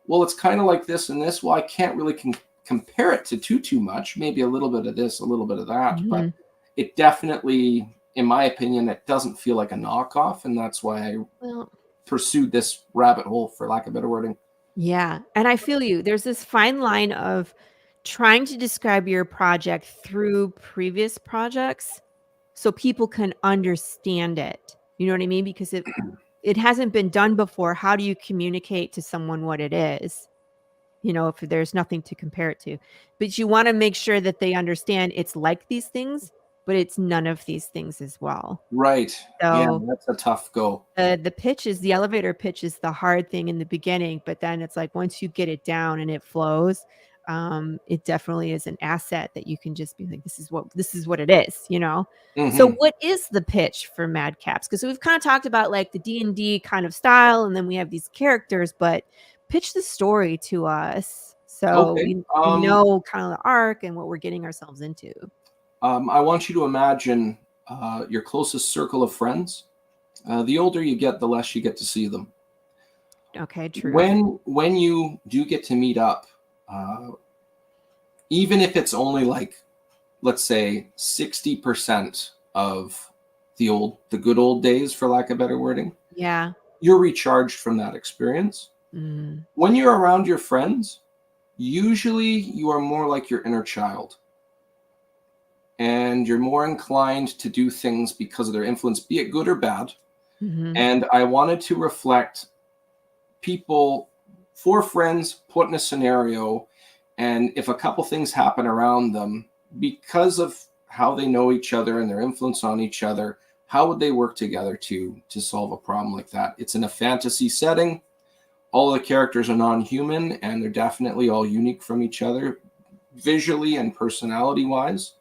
well, it's kind of like this and this? Well, I can't really compare it to too much, maybe a little bit of this, a little bit of that, but it definitely, in my opinion, it doesn't feel like a knockoff, and that's why I pursued this rabbit hole, for lack of better wording. Yeah, and I feel you. There's this fine line of trying to describe your project through previous projects so people can understand it. You know what I mean? Because it hasn't been done before. How do you communicate to someone what it is? If there's nothing to compare it to. But you want to make sure that they understand it's like these things, but it's none of these things as well. Right. So yeah, that's a tough go. The elevator pitch is the hard thing in the beginning, but then it's like once you get it down and it flows, it definitely is an asset that you can just be like, this is what it is, So what is the pitch for Madcaps? Because we've kind of talked about like the D&D kind of style, and then we have these characters, but pitch the story to us so we know kind of the arc and what we're getting ourselves into. I want you to imagine your closest circle of friends. The older you get, the less you get to see them. Okay, true. When you do get to meet up, even if it's only like, let's say 60% of the good old days, for lack of better wording, you're recharged from that experience. When you're around your friends, usually you are more like your inner child, and you're more inclined to do things because of their influence, be it good or bad. And I wanted to reflect people, 4 friends put in a scenario, and if a couple things happen around them because of how they know each other and their influence on each other, how would they work together to solve a problem like that? It's in a fantasy setting. All of the characters are non-human, and they're definitely all unique from each other, visually and personality-wise.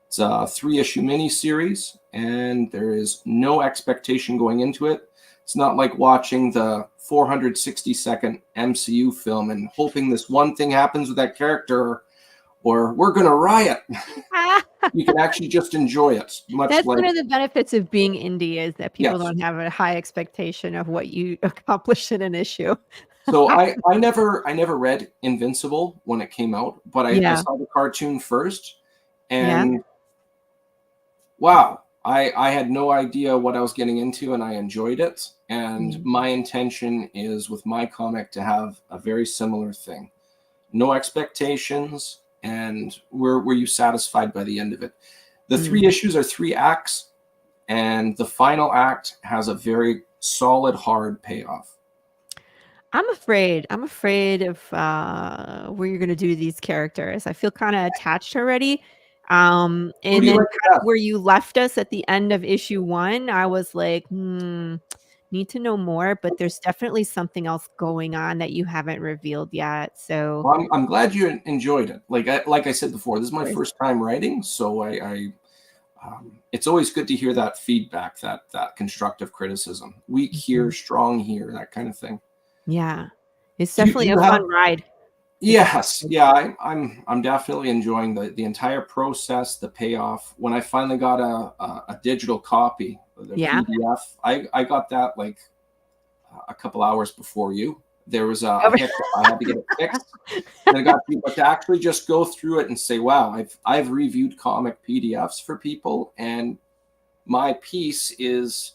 It's a 3-issue miniseries, and there is no expectation going into it. It's not like watching the 460-second MCU film and hoping this one thing happens with that character, or we're going to riot. You can actually just enjoy it. That's one of the benefits of being indie, is that people don't have a high expectation of what you accomplish in an issue. So I never read Invincible when it came out, but I saw the cartoon first, and wow, I had no idea what I was getting into, and I enjoyed it. And my intention is with my comic to have a very similar thing. No expectations, and were you satisfied by the end of it? The 3 issues are 3 acts, and the final act has a very solid, hard payoff. I'm afraid of where you're going to do these characters. I feel kind of attached already. And then kind of where you left us at the end of issue 1, I was like, need to know more, but there's definitely something else going on that you haven't revealed yet. So well, I'm glad you enjoyed it. Like I said before, this is my first time writing, so I it's always good to hear that feedback, that constructive criticism. Weak here, strong here, that kind of thing. Yeah, it's definitely a fun ride. Yes, yeah, I'm definitely enjoying the entire process, the payoff. When I finally got a digital copy, the PDF, I got that like a couple hours before you. There was a hiccup. I had to get it fixed. And I got but to actually just go through it and say, wow, I've reviewed comic PDFs for people, and my piece is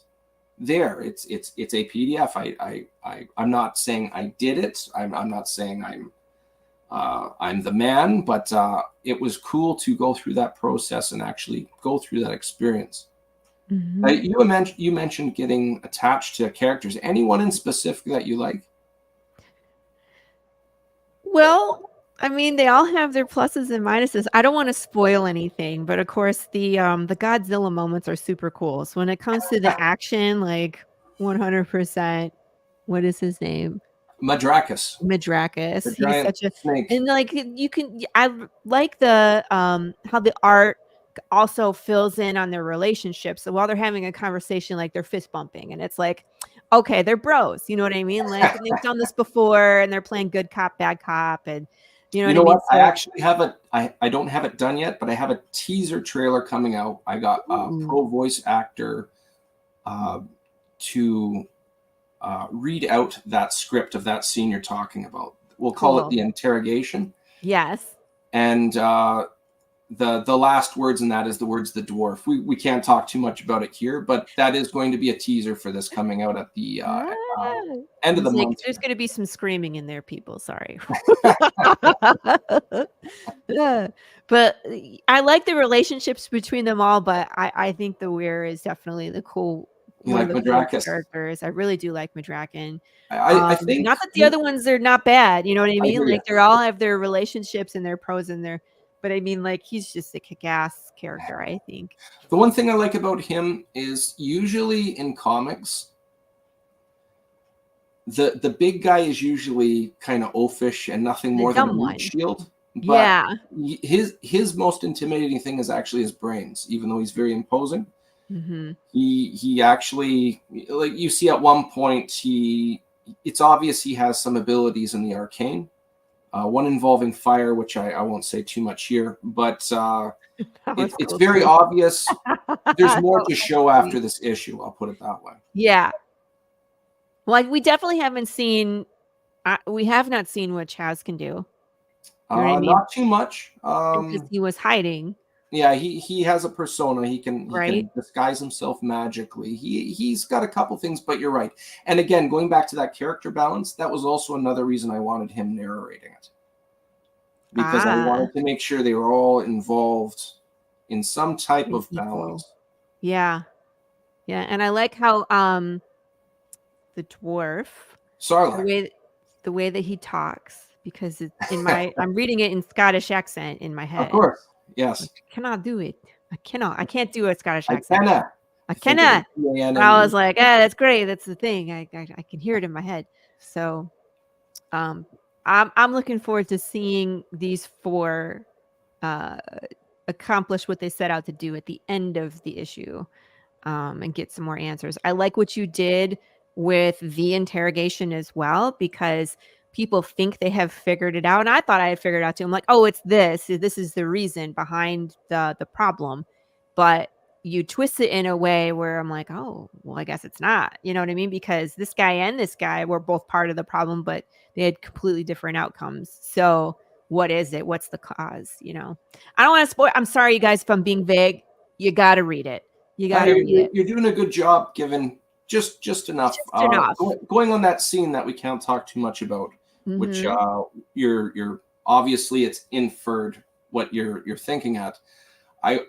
there. It's a PDF. I'm not saying I did it. I'm not saying I'm the man, but it was cool to go through that process and actually go through that experience. You mentioned getting attached to characters. Anyone in specific that you like? Well, I mean, they all have their pluses and minuses. I don't want to spoil anything, but of course the Godzilla moments are super cool. So when it comes to the action, like 100%, what is his name? Madrakis. He's such a snake. And like I like the how the art also fills in on their relationship. So while they're having a conversation, like they're fist bumping, and it's like, okay, they're bros. You know what I mean? Like they've done this before, and they're playing good cop, bad cop, and you know what I mean? I actually have it. I don't have it done yet, but I have a teaser trailer coming out. I got a pro voice actor to read out that script of that scene you're talking about. We'll call it the interrogation. Yes. And the last words in that is the words the dwarf. We can't talk too much about it here, but that is going to be a teaser for this coming out at the end of the month. There's going to be some screaming in there, people. Sorry. But I like the relationships between them all, but I think the Weir is definitely the cool one of the cool characters. I really do like Madraken. I think not that the other ones are not bad, you know what I mean? Like they all have their relationships and their pros and their, but I mean, like he's just a kick-ass character, I think. The one thing I like about him is usually in comics, the big guy is usually kind of oafish and nothing more than a meat shield. But his most intimidating thing is actually his brains, even though he's very imposing. He actually, like you see at one point, it's obvious he has some abilities in the arcane. One involving fire, which I won't say too much here, but it's very obvious. There's more to show after this issue. I'll put it that way. Yeah. Well, we definitely haven't seen. We have not seen what Chaz can do. You know what I mean? Not too much. Because he was hiding. Yeah, he has a persona. He can disguise himself magically. He's got a couple things, but you're right. And again, going back to that character balance, that was also another reason I wanted him narrating it. Because I wanted to make sure they were all involved in some type of balance. Yeah. Yeah, and I like how the dwarf, the way that he talks, because it's in my I'm reading it in Scottish accent in my head. Of course. Yes. I cannot do it. I can't do a Scottish accent. I cannot. And I was like, that's great. That's the thing. I can hear it in my head. So I'm looking forward to seeing these 4 accomplish what they set out to do at the end of the issue, and get some more answers. I like what you did with the interrogation as well, because people think they have figured it out. And I thought I had figured it out too. I'm like, oh, it's this. This is the reason behind the problem. But you twist it in a way where I'm like, oh, well, I guess it's not. You know what I mean? Because this guy and this guy were both part of the problem, but they had completely different outcomes. So what is it? What's the cause? You know, I don't want to spoil. I'm sorry, you guys, if I'm being vague. You got to read it. You got to read it. You're doing a good job, given just enough. Just enough. Going on that scene that we can't talk too much about, which you're obviously it's inferred what you're thinking at. I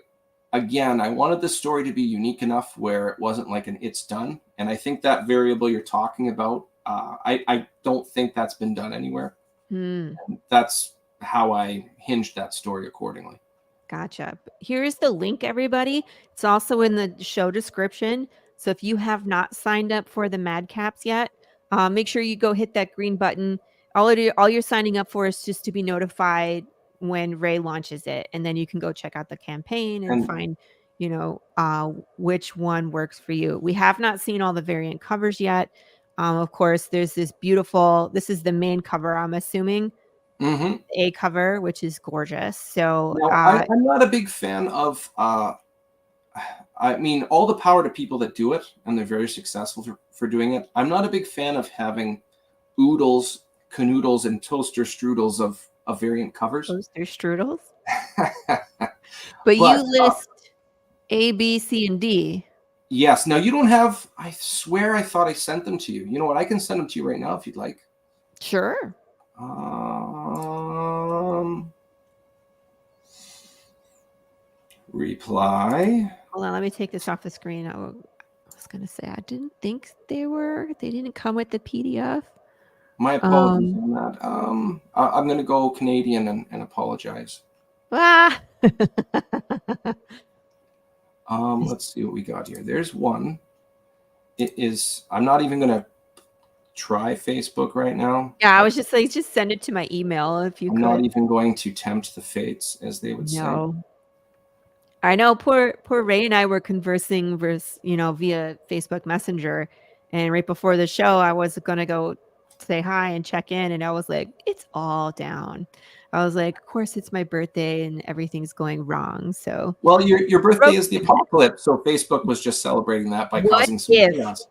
wanted the story to be unique enough where it wasn't like an it's done, and I think that variable you're talking about, I don't think that's been done anywhere. And that's how I hinged that story accordingly. Gotcha. Here's the link, everybody. It's also in the show description. So if you have not signed up for the Madcaps yet, make sure you go hit that green button. All you're signing up for is just to be notified when Ray launches it, and then you can go check out the campaign and find, you know, which one works for you. We have not seen all the variant covers yet. Of course, there's this beautiful. This is the main cover, I'm assuming. A cover, which is gorgeous. So now, I'm not a big fan of. I mean, all the power to people that do it, and they're very successful for doing it. I'm not a big fan of having oodles, canoodles, and toaster strudels of variant covers. Toaster strudels. But you list A, B, C, and D. Yes. Now you don't have. I swear, I thought I sent them to you. You know what? I can send them to you right now if you'd like. Sure. Reply. Hold on, let me take this off the screen. I was gonna say I didn't think they didn't come with the PDF. My apologies on that. I'm gonna go Canadian and apologize. Ah. Let's see what we got here. There's one. It is. I'm not even gonna try Facebook right now. Yeah, I was just like, just send it to my email if you I'm could. not even going to tempt the fates, as they would say. I know poor Ray and I were conversing via Facebook Messenger, and right before the show I was gonna go say hi and check in, and I was like, it's all down. I was like, of course it's my birthday and everything's going wrong. So well, your birthday is the apocalypse, so Facebook was just celebrating that by causing some chaos.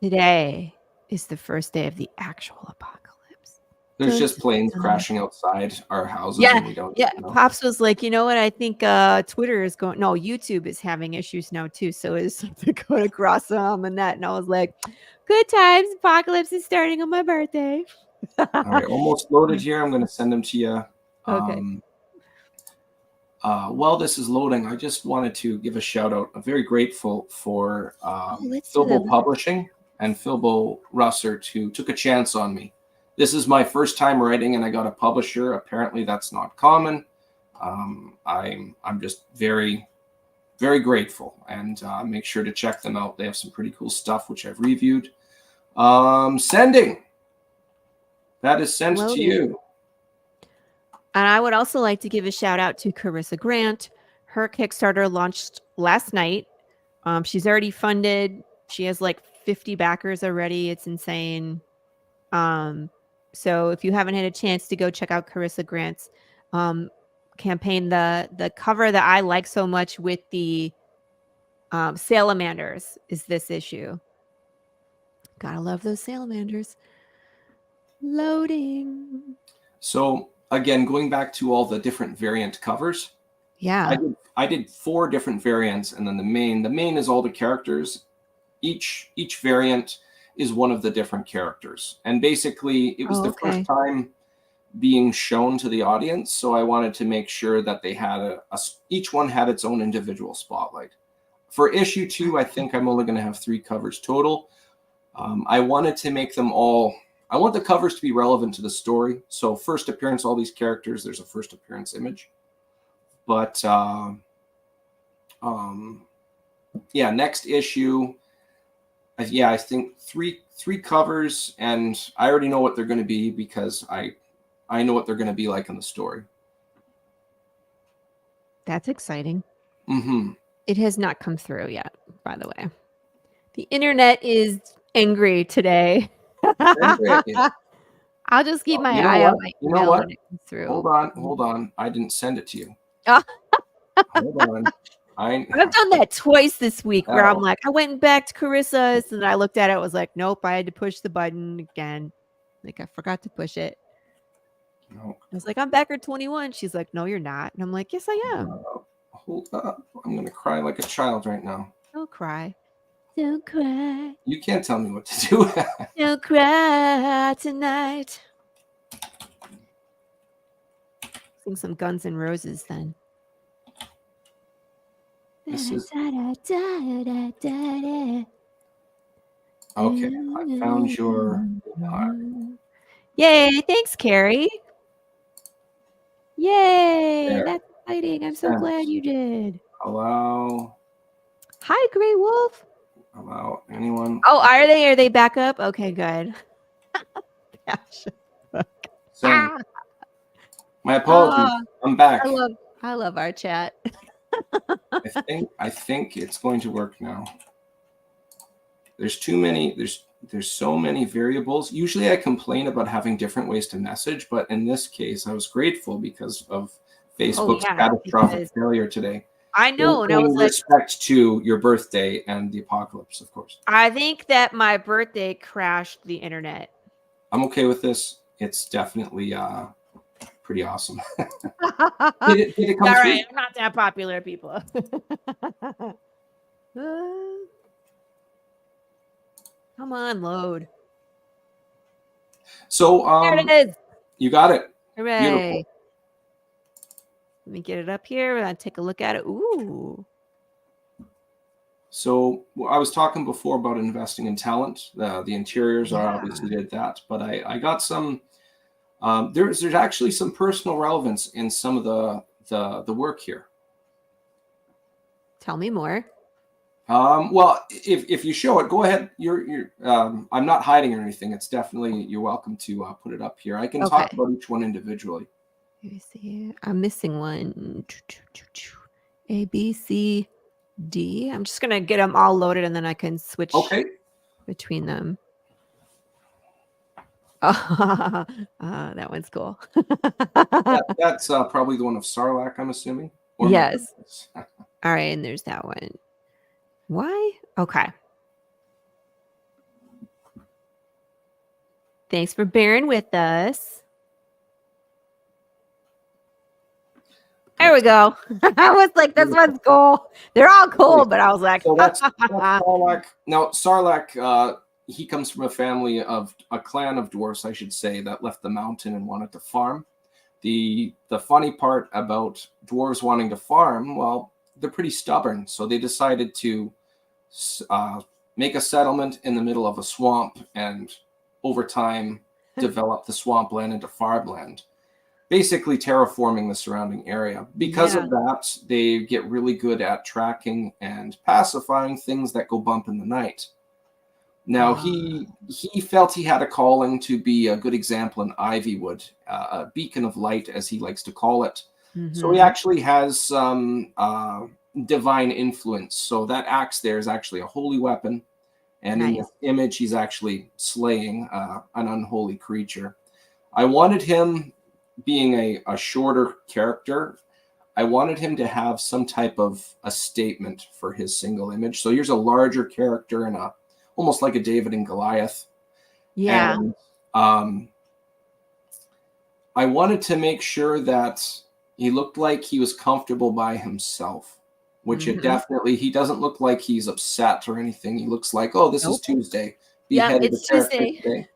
Today is the first day of the actual apocalypse. There's just planes crashing outside our houses. And we don't know. Pops was like, you know what? I think Twitter is going. No, YouTube is having issues now too. So it's something going across on the net, and I was like, good times. Apocalypse is starting on my birthday. All right, almost loaded here. I'm going to send them to you. Okay. While this is loading, I just wanted to give a shout out. I'm very grateful for Filbo Publishing and Filbo Russert, who took a chance on me. This is my first time writing, and I got a publisher. Apparently, that's not common. I'm just very, very grateful, and make sure to check them out. They have some pretty cool stuff, which I've reviewed. Sending. That is sent to you. And I would also like to give a shout out to Corissa Grant. Her Kickstarter launched last night. She's already funded. She has like 50 backers already. It's insane. So if you haven't had a chance to go check out Corissa Grant's campaign, the cover that I like so much with the salamanders is this issue. Gotta love those salamanders. Loading. So again, going back to all the different variant covers. Yeah. I did 4 different variants, and then the main is all the characters. Each variant is one of the different characters. And basically it was the first time being shown to the audience. So I wanted to make sure that they had each one had its own individual spotlight. For issue 2, I think I'm only going to have 3 covers total. I wanted to make them all, I want the covers to be relevant to the story. So first appearance, all these characters, there's a first appearance image. But next issue, I think three covers, and I already know what they're going to be because I know what they're going to be like in the story. That's exciting. Mm-hmm. It has not come through yet, by the way. The internet is angry today. I'll just keep my eye on my email when it comes through. Hold on. I didn't send it to you. Hold on. I've done that twice this week where I'm like, I went back to Carissa's and I looked at it. I was like, nope, I had to push the button again. Like I forgot to push it. No. I was like, I'm back at 21. She's like, no, you're not. And I'm like, yes, I am. Hold up. I'm going to cry like a child right now. Don't cry. Don't cry. You can't tell me what to do. Don't cry tonight. Sing some Guns N' Roses then. This is... Okay, I found your... Yay, thanks, Carrie. Yay, There. that's exciting. I'm so glad you did. Allow... Hi, Grey Wolf. Allow anyone... Oh, are they back up? Okay, good. Send. My apologies. I'm back. I love our chat. I think it's going to work now. There's too many. There's so many variables. Usually I complain about having different ways to message, but in this case, I was grateful because of Facebook's catastrophic failure today. I know. And I was respect to your birthday and the apocalypse, of course. I think that my birthday crashed the internet. I'm okay with this. It's definitely pretty awesome. did it come All through? right, I'm not that popular, people. Come on, load. So there it is. You got it. Hooray. Beautiful. Let me get it up here and take a look at it. Ooh. So I was talking before about investing in talent. The interiors are obviously did that, but I got some. There's actually some personal relevance in some of the work here. Tell me more. Well, if you show it, go ahead. I'm not hiding or anything. It's definitely, you're welcome to put it up here. I can talk about each one individually. Let me see. I'm missing one. A, B, C, D. I'm just going to get them all loaded and then I can switch between them. Oh, that one's cool. That's probably the one of Sarlacc, I'm assuming. Yes. All right. And there's that one. Why? Okay. Thanks for bearing with us. There we go. I was like, this one's cool. They're all cool, but I was like, so that's Sarlacc. Now, Sarlacc, he comes from a clan of dwarfs, I should say, that left the mountain and wanted to farm. The funny part about dwarves wanting to farm, well, they're pretty stubborn. So they decided to make a settlement in the middle of a swamp and over time develop the swampland into farmland, basically terraforming the surrounding area. Because of that, they get really good at tracking and pacifying things that go bump in the night. Now, he felt he had a calling to be a good example in Ivywood, a beacon of light, as he likes to call it. Mm-hmm. So he actually has some divine influence. So that axe there is actually a holy weapon. And in this image, he's actually slaying an unholy creature. I wanted him, being a shorter character, I wanted him to have some type of a statement for his single image. So here's a larger character and almost like a David and Goliath. Yeah. And, I wanted to make sure that he looked like he was comfortable by himself, which it definitely, he doesn't look like he's upset or anything. He looks like, oh, this is Tuesday. It's Tuesday.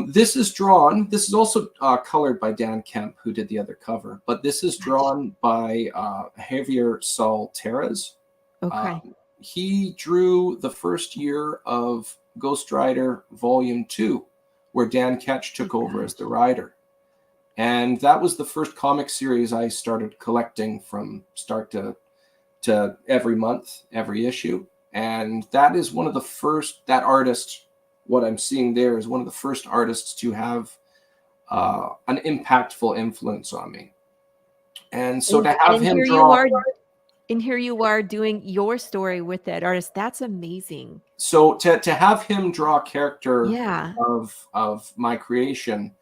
This is drawn. This is also colored by Dan Kemp, who did the other cover, but this is drawn by Javier Sol Terres. Okay. He drew the first year of Ghost Rider Volume 2, where Dan Ketch took over as the writer. And that was the first comic series I started collecting from start to every month, every issue. And that is one of the first, that artist, what I'm seeing there is one of the first artists to have an impactful influence on me. And so to have him draw... And here you are doing your story with that artist. That's amazing. So to have him draw a character of my creation,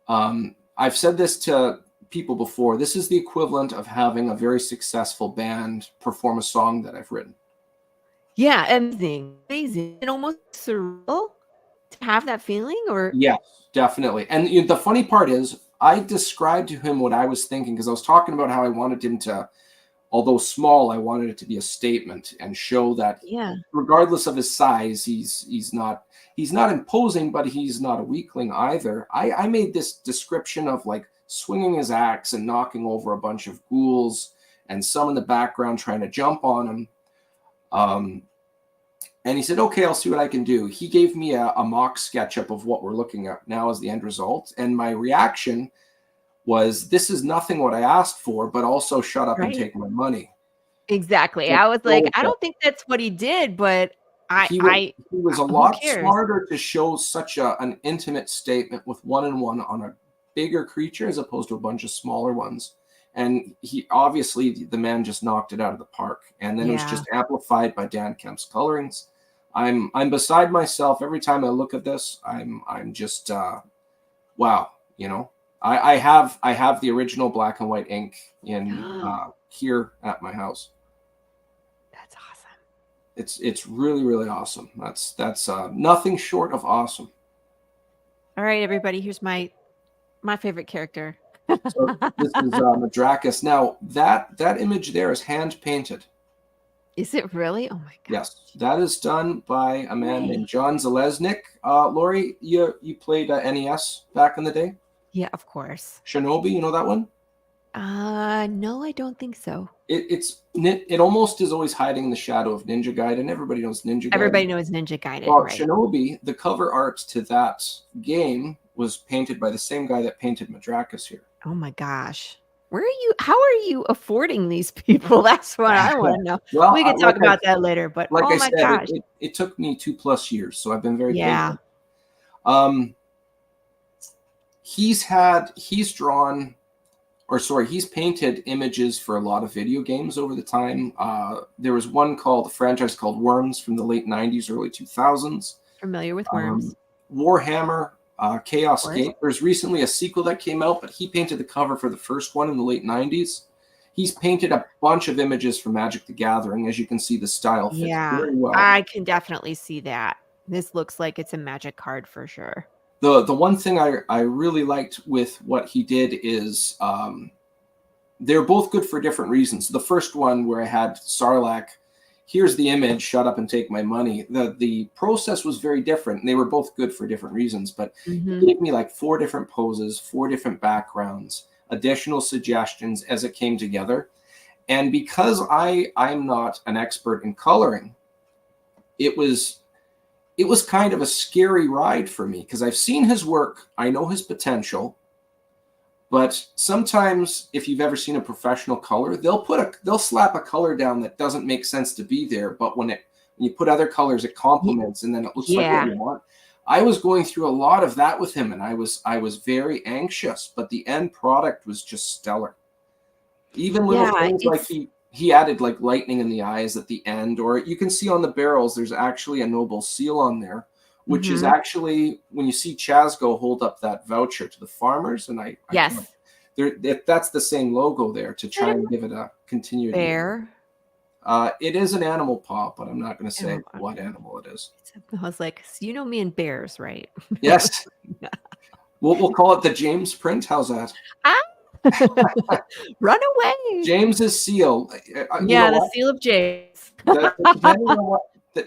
I've said this to people before, this is the equivalent of having a very successful band perform a song that I've written. Yeah, amazing. And almost surreal to have that feeling, or Yes, definitely. And the funny part is, I described to him what I was thinking, because I was talking about how I wanted him to, although small, I wanted it to be a statement and show that regardless of his size, he's not imposing, but he's not a weakling either. I made this description of like swinging his axe and knocking over a bunch of ghouls and some in the background trying to jump on him. And he said, okay, I'll see what I can do. He gave me a mock SketchUp of what we're looking at now as the end result. And my reaction was, this is nothing what I asked for, but also shut up and take my money. Exactly. I was like, I don't think that's what he did, but he was a lot smarter to show such an intimate statement with one-on-one on a bigger creature as opposed to a bunch of smaller ones. And he obviously, the man just knocked it out of the park. And then it was just amplified by Dan Kemp's colorings. I'm beside myself every time I look at this. I'm just wow, you know. I have the original black and white ink in here at my house. That's awesome. It's really, really awesome. That's nothing short of awesome. All right, everybody, here's my favorite character. So this is Madcaps. Now that image there is hand painted. Is it really? Oh my god. Yes, that is done by a man named John Zalesnik. Laurie, you played NES back in the day? Yeah, of course. Shinobi, you know that one? No, I don't think so. It almost is always hiding in the shadow of Ninja Gaiden. Everybody knows Ninja Gaiden. Everybody knows Ninja Gaiden. Well, right. Shinobi, the cover art to that game was painted by the same guy that painted Madcaps here. Oh my gosh. How are you affording these people? That's what I want to know. Well, we can talk about that later, but like oh my gosh. It took me 2+ years, so I've been very patient. He's painted images for a lot of video games over the time. There was a franchise called Worms from the late 90s, early 2000s. Familiar with Worms. Warhammer, Chaos Gate. There's recently a sequel that came out, but he painted the cover for the first one in the late 90s. He's painted a bunch of images for Magic the Gathering. As you can see, the style fits very well. I can definitely see that. This looks like it's a Magic card for sure. The one thing I really liked with what he did is they're both good for different reasons. The first one where I had Sarlacc, here's the image, shut up and take my money. The process was very different. And they were both good for different reasons, but he gave me like 4 different poses, 4 different backgrounds, additional suggestions as it came together. And because I'm not an expert in coloring, it was kind of a scary ride for me because I've seen his work. I know his potential. But sometimes, if you've ever seen a professional color, they'll slap a color down that doesn't make sense to be there. But when you put other colors, it complements, and then it looks like what you want. I was going through a lot of that with him, and I was very anxious. But the end product was just stellar. Even little things like he added like lightning in the eyes at the end, or you can see on the barrels there's actually a noble seal on there. Which is actually, when you see Chazgo hold up that voucher to the farmers, and that's the same logo there to try and give it a continued bear. It is an animal paw, but I'm not going to say what animal it is. I was like, so you know me and bears, right? Yes. We'll call it the James print. How's that? Run away. James's seal. The seal of James.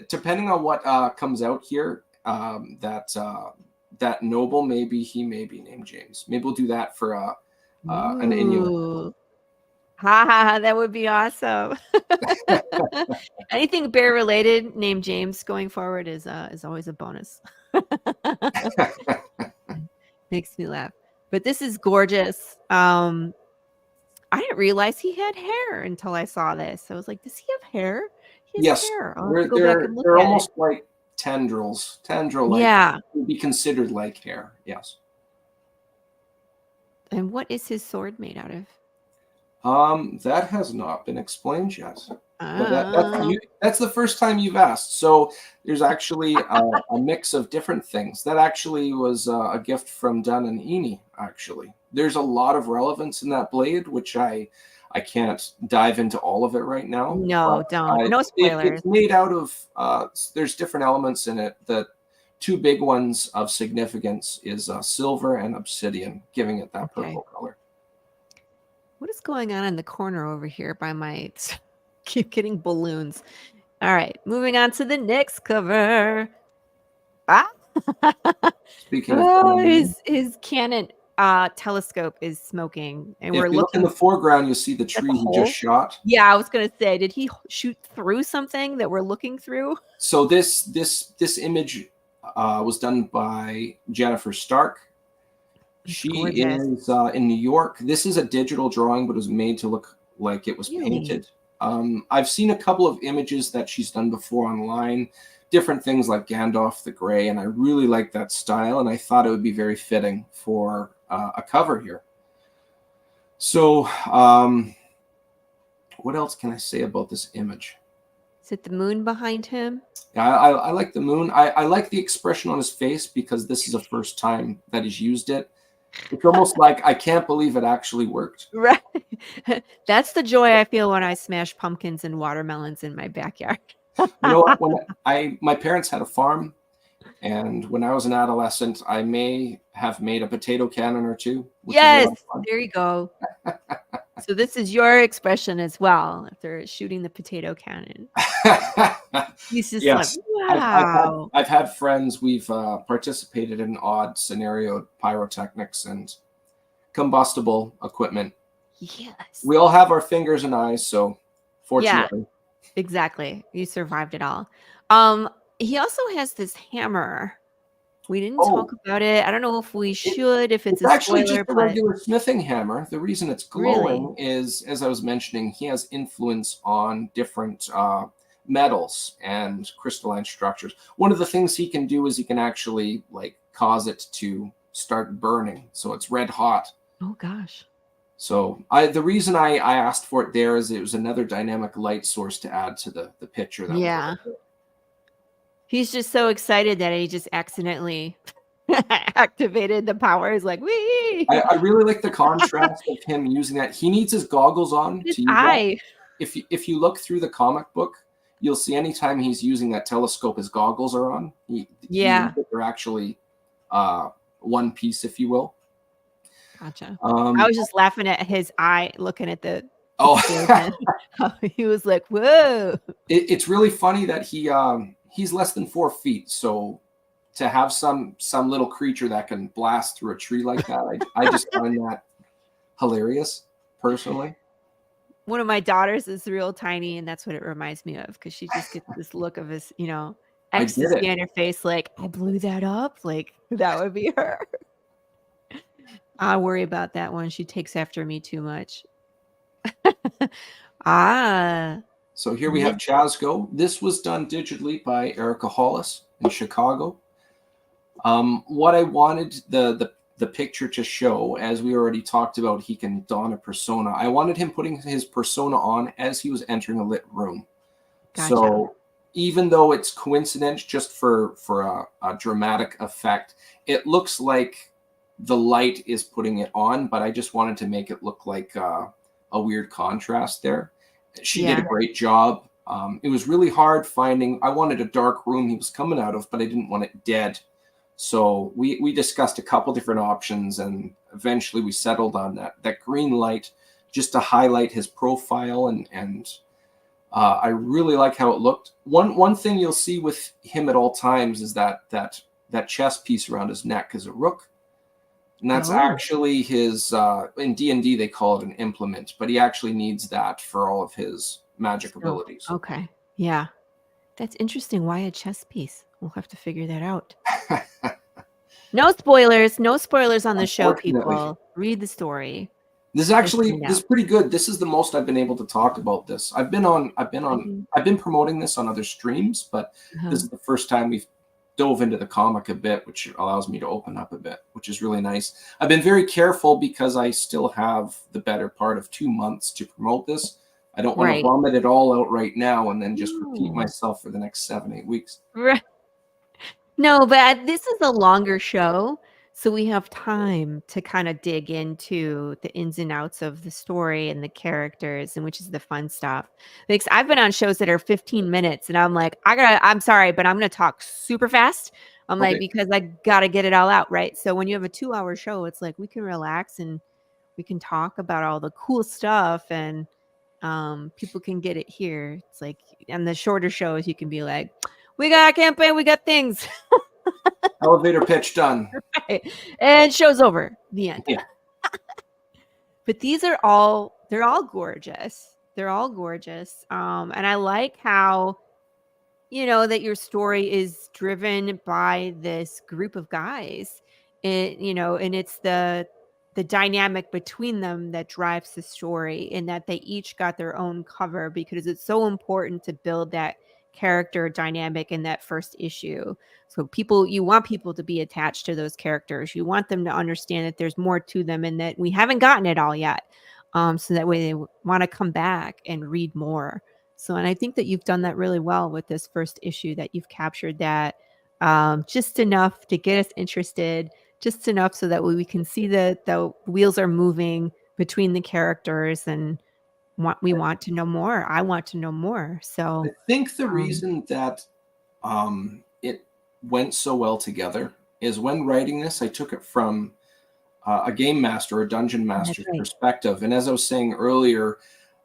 Depending on what comes out here. That noble, he may be named James. Maybe we'll do that for an Inuit. That would be awesome. Anything bear related named James going forward is always a bonus. Makes me laugh. But this is gorgeous. I didn't realize he had hair until I saw this. I was like, does he have hair? He has hair. I'll have to go back and look they're at almost it. like tendril would be considered like hair. Yes. And what is his sword made out of? That has not been explained yet. That's the first time you've asked. So there's actually a mix of different things. That actually was a gift from Dunn and Eni, actually. There's a lot of relevance in that blade, which I can't dive into all of it right now. No, don't. No spoilers. It's made out of, there's different elements in it. The two big ones of significance is silver and obsidian, giving it that purple color. What is going on in the corner over here by my... Keep getting balloons. All right, moving on to the next cover. Speaking of his Canon telescope is smoking, and if we're you look in looking the foreground, you'll see the tree he just shot. Yeah, I was gonna say, did he shoot through something that we're looking through? So this image was done by Jennifer Stark. She is in New York. This is a digital drawing, but it was made to look like it was painted. I've seen a couple of images that she's done before online, different things like Gandalf the Grey, and I really like that style, and I thought it would be very fitting for a cover here. So what else can I say about this image? Is it the moon behind him? Yeah, I like the moon. I like the expression on his face because this is the first time that he's used it. It's almost like I can't believe it actually worked. Right. That's the joy I feel when I smash pumpkins and watermelons in my backyard. You know what? When my parents had a farm, and when I was an adolescent, I may have made a potato cannon or two. Yes, there you go. So this is your expression as well after shooting the potato cannon. He's just yes. like, wow. I've had friends. We've participated in odd scenario pyrotechnics and combustible equipment. Yes. We all have our fingers and eyes, so fortunately. Yeah, exactly. You survived it all. He also has this hammer. We didn't talk about it. I don't know if we should, if it's a actually spoiler, just a regular smithing hammer. The reason it's glowing is, as I was mentioning, he has influence on different metals and crystalline structures. One of the things he can do is he can actually like cause it to start burning, so it's red hot. Oh gosh. So the reason I asked for it there is it was another dynamic light source to add to the picture. That He's just so excited that he just accidentally activated the power. He's like, wee! I really like the contrast of him using that. He needs his goggles on to use that. If you look through the comic book, you'll see anytime he's using that telescope, his goggles are on. They're actually one piece, if you will. Gotcha. I was just laughing at his eye, looking at the. He was like, "Whoa!" It's really funny that he's less than 4 feet, so to have some little creature that can blast through a tree like that, I just find that hilarious, personally. One of my daughters is real tiny, and that's what it reminds me of, because she just gets this look of his, ecstasy on her face, like, I blew that up, like that would be her. I worry about that one. She takes after me too much. So here we have Chasgo. This was done digitally by Erica Hollis in Chicago. What I wanted the picture to show, as we already talked about, he can don a persona. I wanted him putting his persona on as he was entering a lit room. Gotcha. So even though it's coincidence, just for a dramatic effect, it looks like the light is putting it on, but I just wanted to make it look like a weird contrast there. She did a great job. It was really hard finding. I wanted a dark room he was coming out of, but I didn't want it dead. So we discussed a couple different options, and eventually we settled on that green light just to highlight his profile. And I really like how it looked. One thing you'll see with him at all times is that chest piece around his neck is a rook. And that's actually his, in D&D they call it an implement, but he actually needs that for all of his magic abilities. Okay. Yeah. That's interesting. Why a chess piece? We'll have to figure that out. No spoilers. No spoilers on the show, people. Read the story. This is pretty good. This is the most I've been able to talk about this. I've been promoting this on other streams, but this is the first time we've dove into the comic a bit, which allows me to open up a bit, which is really nice. I've been very careful because I still have the better part of 2 months to promote this. I don't want to vomit it all out right now and then just repeat myself for the next 7-8 weeks. Right. No, but this is a longer show, So we have time to kind of dig into the ins and outs of the story and the characters, and which is the fun stuff. Because I've been on shows that are 15 minutes and I'm like, I'm sorry, but I'm going to talk super fast. I'm like, because I got to get it all out. Right. So when you have a 2-hour show, it's like we can relax and we can talk about all the cool stuff, and people can get it here. It's like, and the shorter shows, you can be like, we got a campaign, we got things. Elevator pitch done. Right. And show's over. The end. Yeah. But they're all gorgeous. They're all gorgeous. And I like how, that your story is driven by this group of guys. And it's the dynamic between them that drives the story, and that they each got their own cover, because it's so important to build that character dynamic in that first issue. So you want people to be attached to those characters. You want them to understand that there's more to them and that we haven't gotten it all yet. So that way they want to come back and read more. So, and I think that you've done that really well with this first issue, that you've captured that just enough to get us interested, just enough so that we can see that the wheels are moving between the characters, and we want to know more. I want to know more. So I think the reason that it went so well together is, when writing this, I took it from a game master or dungeon master's perspective. And as I was saying earlier,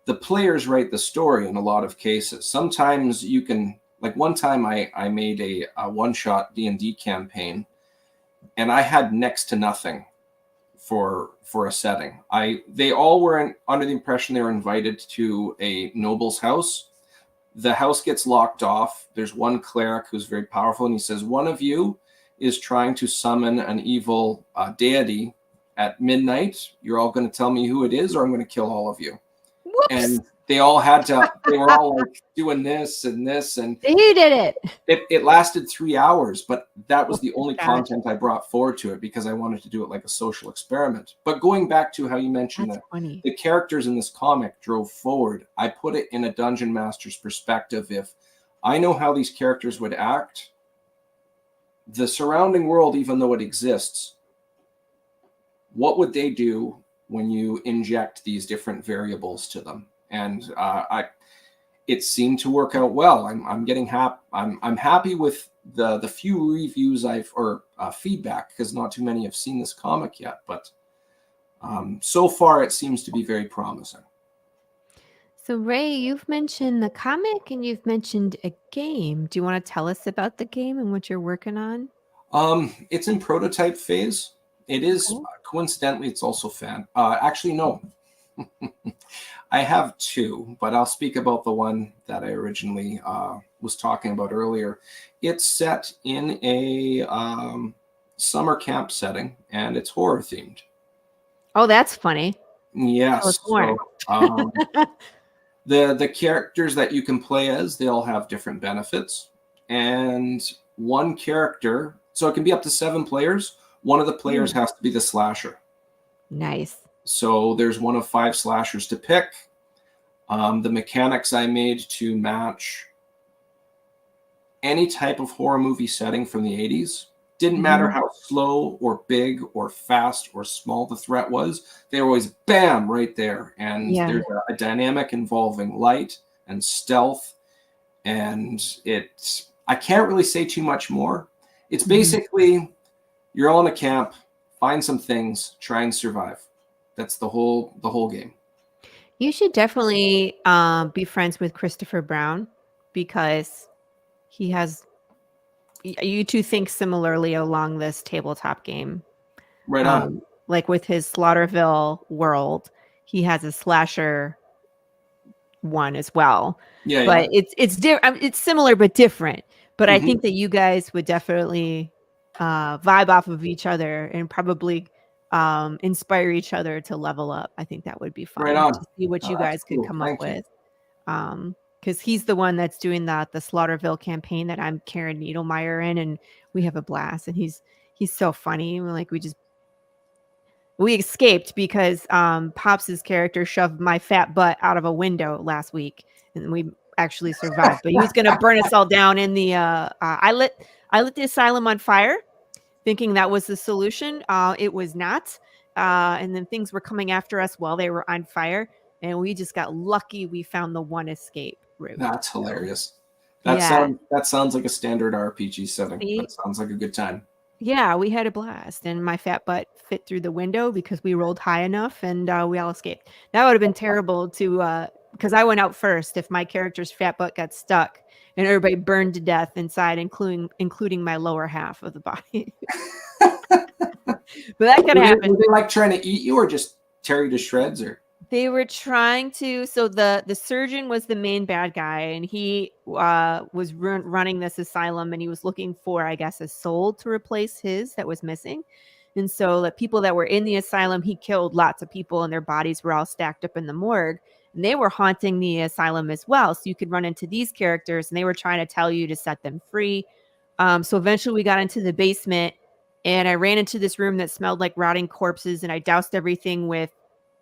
the players write the story in a lot of cases. Sometimes you can, like one time I made a one-shot D&D campaign, and I had next to nothing for a setting. They all were under the impression they were invited to a noble's house. The house gets locked off. There's one cleric who's very powerful, and he says, one of you is trying to summon an evil deity at midnight. You're all going to tell me who it is, or I'm going to kill all of you. Whoops. And they all had to, they were all like doing this and this, and you did it. It lasted 3 hours, but that was the only content I brought forward to it, because I wanted to do it like a social experiment. But going back to how you mentioned that the characters in this comic drove forward, I put it in a dungeon master's perspective. If I know how these characters would act, the surrounding world, even though it exists, what would they do when you inject these different variables to them? And it seemed to work out well. I'm getting happy. I'm happy with the few reviews feedback, because not too many have seen this comic yet. But so far, it seems to be very promising. So Ray, you've mentioned the comic and you've mentioned a game. Do you want to tell us about the game and what you're working on? It's in prototype phase. It is coincidentally, it's also fan. Actually, no. I have two, but I'll speak about the one that I originally was talking about earlier. It's set in a summer camp setting, and it's horror themed. Oh, that's funny. Yes. So, the characters that you can play as, they all have different benefits. And one character, so it can be up to 7 players. One of the players has to be the slasher. Nice. So there's one of 5 slashers to pick. The mechanics I made to match any type of horror movie setting from the 80s. Didn't matter how slow or big or fast or small the threat was. They were always bam right there. And there's a dynamic involving light and stealth. And I can't really say too much more. It's basically, you're all in a camp, find some things, try and survive. That's the whole game. You should definitely be friends with Christopher Brown, because you two think similarly along this tabletop game. Right on. Like with his Slaughterville world, he has a slasher one as well. Yeah, but it's similar but different. But I think that you guys would definitely vibe off of each other and probably inspire each other to level up. I think that would be fun to see what you guys could come up with. Because he's the one that's doing the Slaughterville campaign that I'm Karen Needlemeyer in, and we have a blast. And he's so funny. Like we escaped because Pops's character shoved my fat butt out of a window last week, and we actually survived. But he was going to burn us all down in the. I lit the asylum on fire. thinking that was the solution. It was not. And then things were coming after us while they were on fire. And we just got lucky. We found the one escape route. That's hilarious. Yeah. That sounds like a standard RPG setting. See? That sounds like a good time. Yeah, we had a blast. And my fat butt fit through the window because we rolled high enough and we all escaped. That would have been terrible to, because I went out first if my character's fat butt got stuck and everybody burned to death inside, including my lower half of the body. But that could happen. Were they like trying to eat you or just tear you to shreds? Or they were trying to. So the surgeon was the main bad guy, and he was running this asylum, and he was looking for, I guess, a soul to replace his that was missing. And so the people that were in the asylum, he killed lots of people, and their bodies were all stacked up in the morgue. And they were haunting the asylum as well. So you could run into these characters, and they were trying to tell you to set them free. So eventually we got into the basement, and I ran into this room that smelled like rotting corpses, and I doused everything with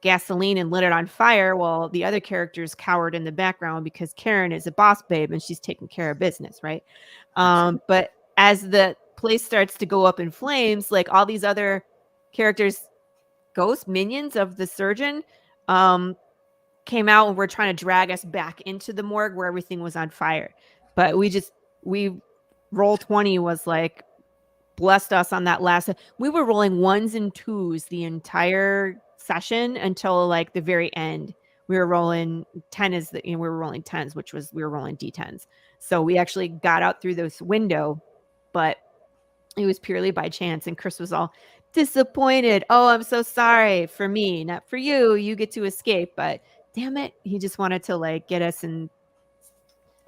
gasoline and lit it on fire while the other characters cowered in the background because Karen is a boss babe and she's taking care of business, right? But as the place starts to go up in flames, like all these other characters, ghost minions of the surgeon, came out and were trying to drag us back into the morgue where everything was on fire. But we roll 20 was like blessed us on that last. We were rolling 1s and 2s the entire session until like the very end. We were rolling 10 we were rolling 10s, which was we were rolling d10s. So we actually got out through this window, but it was purely by chance. And Chris was all disappointed. Oh, I'm so sorry. For me, not for you. You get to escape, but damn it, he just wanted to like get us in.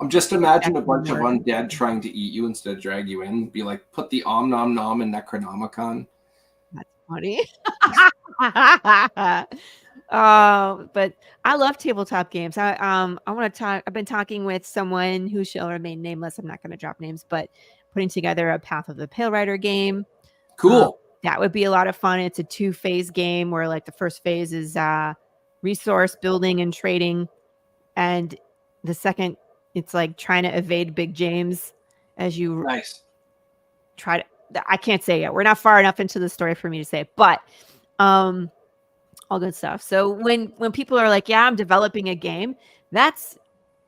I'm just imagining a bunch of undead trying to eat you instead of drag you in. Be like, put the Om Nom Nom in Necronomicon. That's funny. But I love tabletop games. I want to talk. I've been talking with someone who shall remain nameless. I'm not going to drop names, but putting together a Path of the Pale Rider game. Cool. That would be a lot of fun. It's a 2-phase game where like the first phase is resource building and trading, and the second it's like trying to evade Big James as you try to. I can't say yet. We're not far enough into the story for me to say, but all good stuff. So when people are like, yeah, I'm developing a game, that's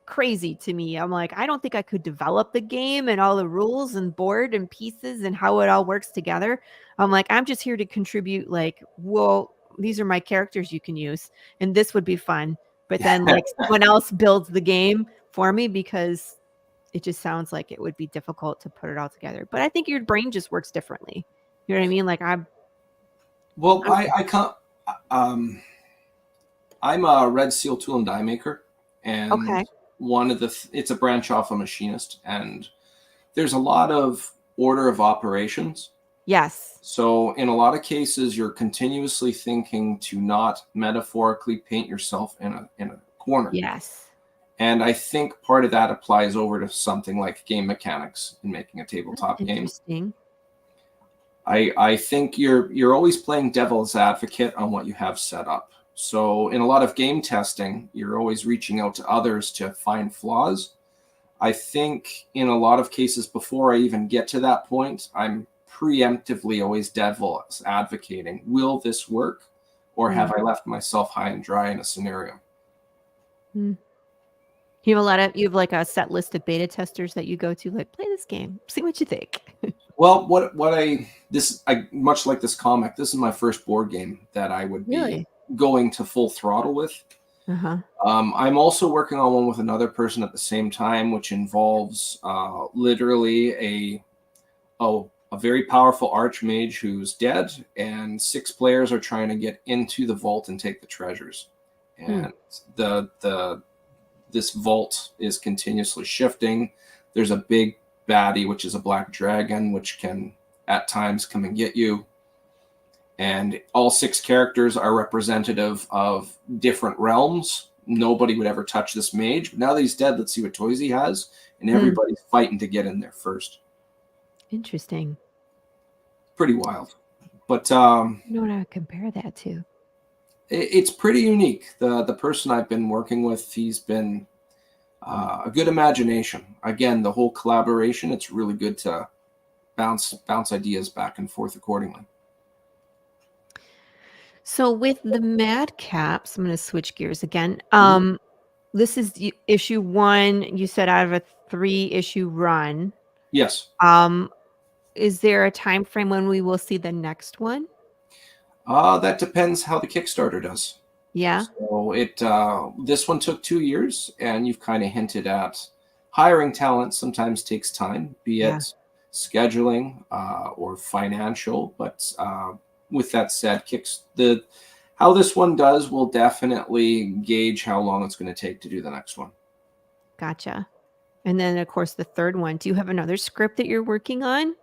crazy to me. I'm like, I don't think I could develop the game and all the rules and board and pieces and how it all works together. I'm like, I'm just here to contribute. Like, well, these are my characters you can use, and this would be fun. But then like someone else builds the game for me because it just sounds like it would be difficult to put it all together. But I think your brain just works differently. You know what I mean? Like I can't. I'm a Red Seal tool and die maker, and okay. One of it's a branch off a machinist, and there's a lot of order of operations. Yes. So in a lot of cases, you're continuously thinking to not metaphorically paint yourself in a corner. Yes. And I think part of that applies over to something like game mechanics in making a tabletop game. Interesting. I think you're always playing devil's advocate on what you have set up. So in a lot of game testing, you're always reaching out to others to find flaws. I think in a lot of cases, before I even get to that point, I'm preemptively always devil's advocating. Will this work? Or have I left myself high and dry in a scenario? You have like a set list of beta testers that you go to, like, play this game, see what you think. Well, I much like this comic, this is my first board game that I would be going to full throttle with. I'm also working on one with another person at the same time, which involves literally a very powerful archmage who's dead, and 6 players are trying to get into the vault and take the treasures. And this vault is continuously shifting. There's a big baddie, which is a black dragon, which can at times come and get you. And all 6 characters are representative of different realms. Nobody would ever touch this mage. But now that he's dead, let's see what toys he has. And everybody's fighting to get in there first. Interesting. Pretty wild. But you know what I would compare that to? It's pretty unique. The person I've been working with, he's been a good imagination. Again, the whole collaboration, it's really good to bounce ideas back and forth accordingly. So with the Madcaps, I'm going to switch gears again. This is issue 1. You said out of a 3-issue run. Yes. Is there a time frame when we will see the next one? That depends how the Kickstarter does. Yeah. So this one took 2 years, and you've kind of hinted at hiring talent sometimes takes time, be it scheduling or financial. But with that said, how this one does will definitely gauge how long it's going to take to do the next one. Gotcha. And then, of course, the third one. Do you have another script that you're working on?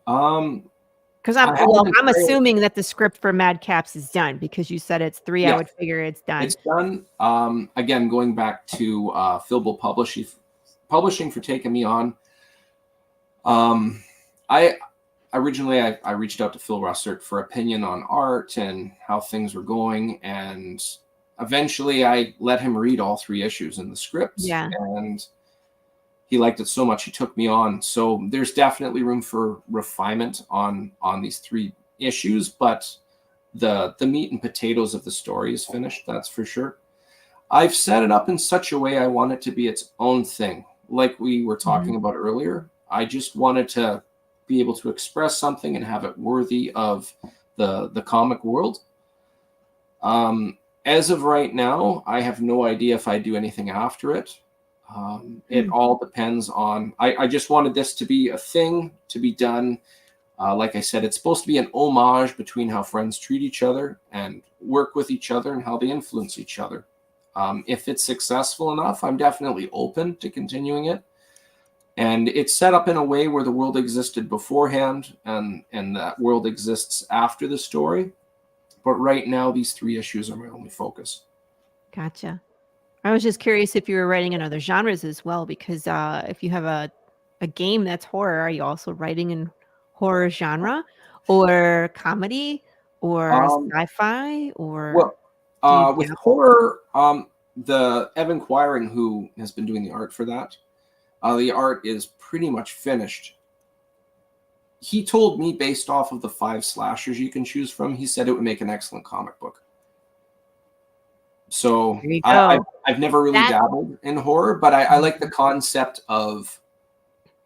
Because I'm assuming that the script for Madcaps is done because you said it's 3. Yeah. I would figure it's done. It's done. Again, going back to Philbo Publishing for taking me on. I reached out to Phil Russert for opinion on art and how things were going, and eventually I let him read all 3 issues in the script. Yeah. And he liked it so much he took me on. So there's definitely room for refinement on these 3 issues, but the meat and potatoes of the story is finished, that's for sure. I've set it up in such a way I want it to be its own thing. Like we were talking about earlier, I just wanted to be able to express something and have it worthy of the comic world. As of right now, I have no idea if I do anything after it. It all depends on, I just wanted this to be a thing to be done. Like I said, it's supposed to be an homage between how friends treat each other and work with each other and how they influence each other. If it's successful enough, I'm definitely open to continuing it. And it's set up in a way where the world existed beforehand and that world exists after the story. But right now, these 3 issues are my only focus. Gotcha. I was just curious if you were writing in other genres as well, because if you have a game that's horror, are you also writing in horror genre or comedy or sci-fi or? Well, with horror, the Evan Quiring, who has been doing the art for that, the art is pretty much finished. He told me, based off of the 5 slashers you can choose from, he said it would make an excellent comic book. So I've never really dabbled in horror, but I like the concept of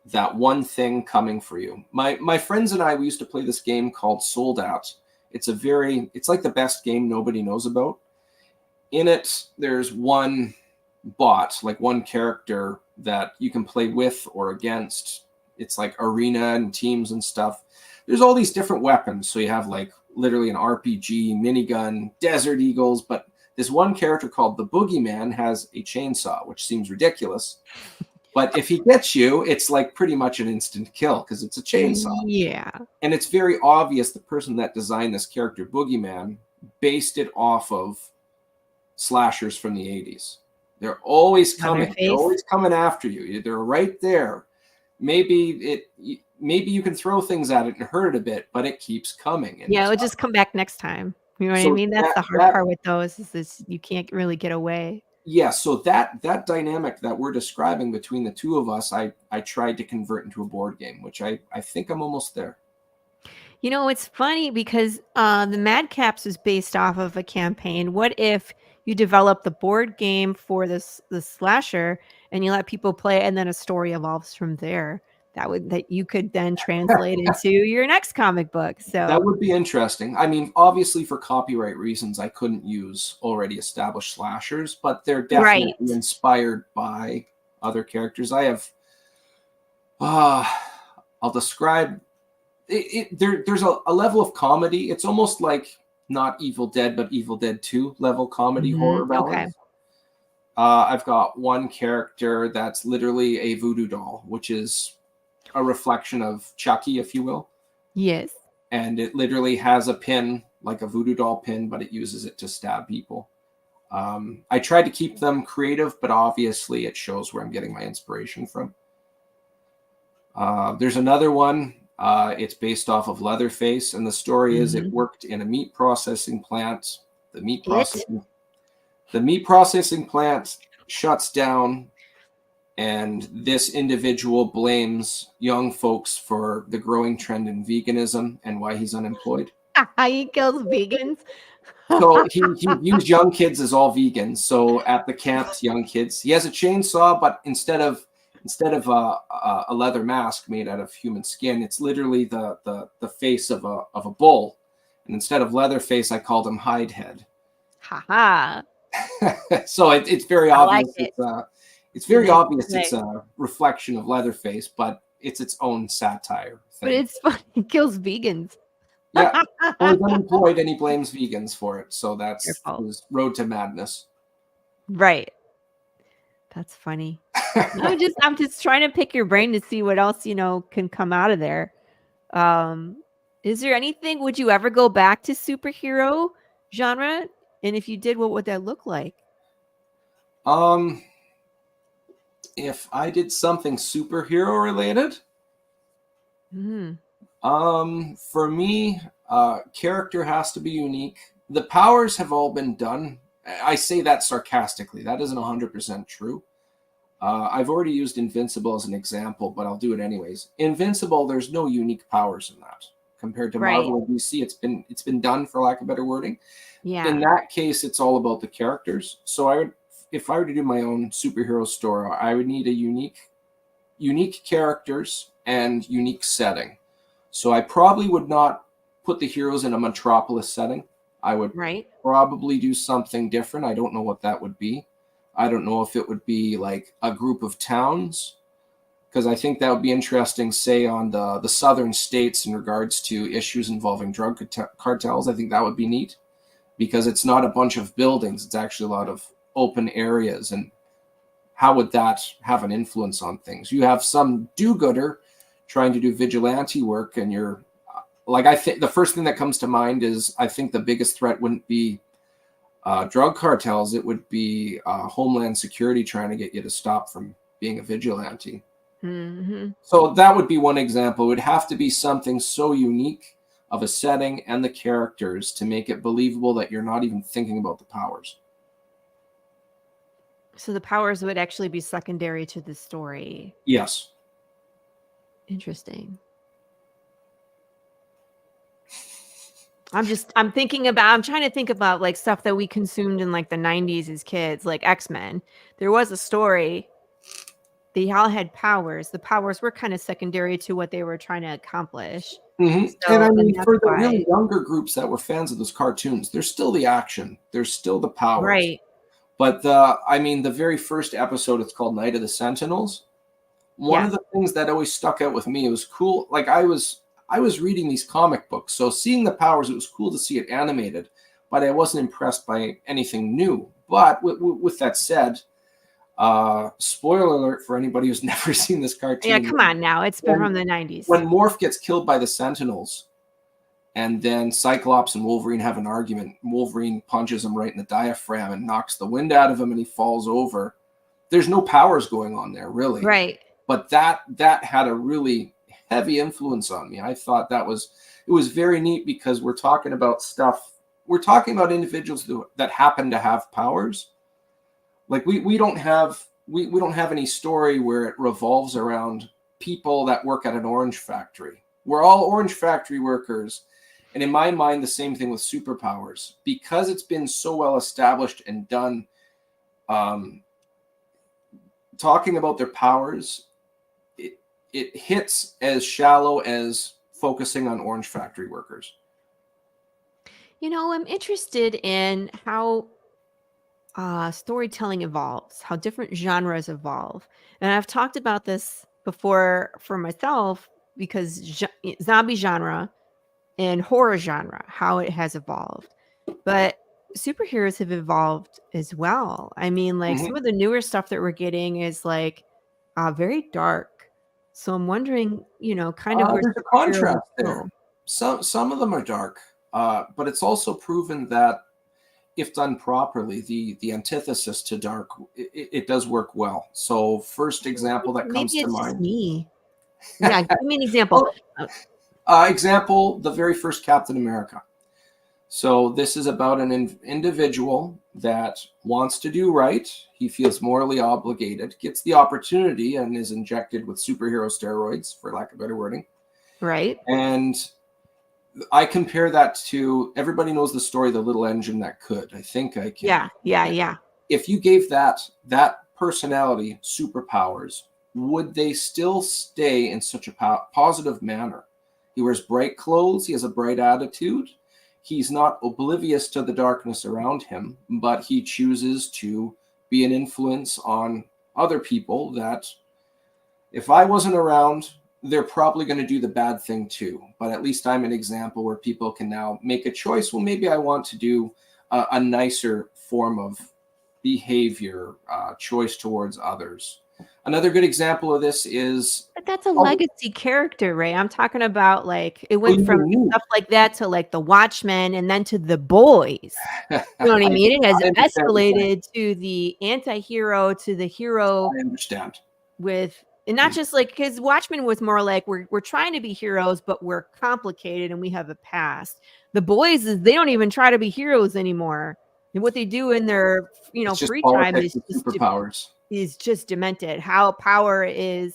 that one thing coming for you. My friends and I, we used to play this game called Sold Out. It's like the best game nobody knows about. In it, there's one bot, like one character that you can play with or against. It's like arena and teams and stuff. There's all these different weapons. So you have like literally an RPG, minigun, Desert Eagles, but this one character called the Boogeyman has a chainsaw, which seems ridiculous. But if he gets you, it's like pretty much an instant kill because it's a chainsaw. Yeah. And it's very obvious the person that designed this character, Boogeyman, based it off of slashers from the 80s. They're always coming. They're always coming after you. They're right there. Maybe you can throw things at it and hurt it a bit, but it keeps coming. And it'll just come back next time. You know what I mean? That's the hard part with those is you can't really get away. Yeah, so that dynamic that we're describing between the two of us, I tried to convert into a board game, which I think I'm almost there. You know, it's funny because the Madcaps is based off of a campaign. What if you develop the board game for the slasher and you let people play and then a story evolves from there? That you could then translate into your next comic book. So that would be interesting. I mean, obviously for copyright reasons, I couldn't use already established slashers, but they're definitely inspired by other characters. I have, I'll describe it. There's a level of comedy. It's almost like not Evil Dead, but Evil Dead 2 level comedy horror balance. Okay. I've got one character that's literally a voodoo doll, which is a reflection of Chucky, if you will. Yes. And it literally has a pin, like a voodoo doll pin, but it uses it to stab people. I tried to keep them creative, but obviously it shows where I'm getting my inspiration from. There's another one. It's based off of Leatherface, and the story is it worked in a meat processing plant. The meat processing plant shuts down, And this individual blames young folks for the growing trend in veganism and why he's unemployed. He kills vegans. So he views young kids as all vegans. So at the camps, young kids, he has a chainsaw, but instead of a leather mask made out of human skin, it's literally the face of a bull. And instead of leather face, I called him hide head. Haha. So it's very obvious. Like it. It's very obvious it's a reflection of Leatherface, but it's its own satire thing. But it's funny. It kills vegans. Yeah. Well, he's unemployed and he blames vegans for it. So that's Your fault. his road to madness. Right. That's funny. I'm just trying to pick your brain to see what else, can come out of there. Is there anything, would you ever go back to superhero genre? And if you did, what would that look like? If I did something superhero related, for me, character has to be unique. The powers have all been done. I say that sarcastically. That isn't 100% true. I've already used Invincible as an example, but I'll do it anyways. Invincible, there's no unique powers in that. Compared to Marvel and DC, it's been done, for lack of better wording. Yeah. In that case, it's all about the characters. So if I were to do my own superhero story, I would need a unique characters and unique setting. So I probably would not put the heroes in a metropolis setting. I would probably do something different. I don't know what that would be. I don't know if it would be like a group of towns, because I think that would be interesting, say, on the southern states in regards to issues involving drug cartels. I think that would be neat, because it's not a bunch of buildings. It's actually a lot of open areas. And how would that have an influence on things? You have some do-gooder trying to do vigilante work, and you're like, I think the first thing that comes to mind is, I think the biggest threat wouldn't be drug cartels. It would be Homeland Security trying to get you to stop from being a vigilante. Mm-hmm. So that would be one example. It would have to be something so unique of a setting and the characters to make it believable that you're not even thinking about the powers. So the powers would actually be secondary to the story. Yes. Interesting. I'm trying to think about like stuff that we consumed in like the 90s as kids, like X-Men. There was a story. They all had powers. The powers were kind of secondary to what they were trying to accomplish. Mm-hmm. So, and I mean, for the really younger groups that were fans of those cartoons, there's still the action. There's still the powers. Right. But the very first episode, it's called Night of the Sentinels. One of the things that always stuck out with me, it was cool. Like I was reading these comic books, so seeing the powers, it was cool to see it animated, but I wasn't impressed by anything new. But with that said, spoiler alert for anybody who's never seen this cartoon. Yeah, come on now. It's been from the 90s. When Morph gets killed by the Sentinels, and then Cyclops and Wolverine have an argument, Wolverine punches him right in the diaphragm and knocks the wind out of him, and he falls over. There's no powers going on there, really. Right. But that had a really heavy influence on me. I thought it was very neat, because we're talking about stuff. We're talking about individuals that happen to have powers. Like we don't have any story where it revolves around people that work at an orange factory. We're all orange factory workers. And in my mind, the same thing with superpowers, because it's been so well established and done. Talking about their powers, it hits as shallow as focusing on orange factory workers. I'm interested in how storytelling evolves, how different genres evolve. And I've talked about this before for myself, because zombie genre and horror genre, how it has evolved. But superheroes have evolved as well. I mean, like some of the newer stuff that we're getting is like very dark. So I'm wondering, kind of where there's a contrast there. Some of them are dark, but it's also proven that if done properly, the antithesis to dark, it does work well. So first example that comes to mind. Me. Yeah, give me an example. Example, the very first Captain America. So this is about an individual that wants to do right. He feels morally obligated, gets the opportunity, and is injected with superhero steroids, for lack of better wording. Right. And I compare that to, everybody knows the story, The Little Engine That Could. I think I can. Yeah. If you gave that personality superpowers, would they still stay in such a positive manner? He wears bright clothes. He has a bright attitude. He's not oblivious to the darkness around him, but he chooses to be an influence on other people that if I wasn't around, they're probably going to do the bad thing too. But at least I'm an example where people can now make a choice. Well, maybe I want to do a nicer form of behavior, choice towards others. Another good example of this is... But that's a legacy character, Ray. I'm talking about, like, it went from stuff like that to, like, the Watchmen and then to the Boys. You know what I mean? It has escalated to the anti-hero, to the hero. I understand. And not just like, because Watchmen was more like, we're trying to be heroes, but we're complicated and we have a past. The Boys they don't even try to be heroes anymore. And what they do in their, free time is superpowers. Is just demented. How power is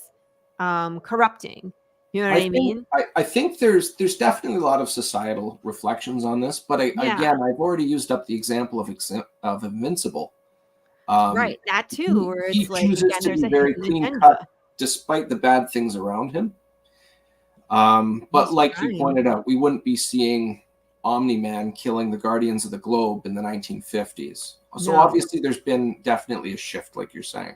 corrupting. You know what I mean? I think there's definitely a lot of societal reflections on this, but again, I've already used up the example of Invincible. Right, that too. Where he chooses to be very clean cut, despite the bad things around him. But like you pointed out, we wouldn't be seeing Omni-Man killing the Guardians of the Globe in the 1950s. So obviously there's been definitely a shift, like you're saying.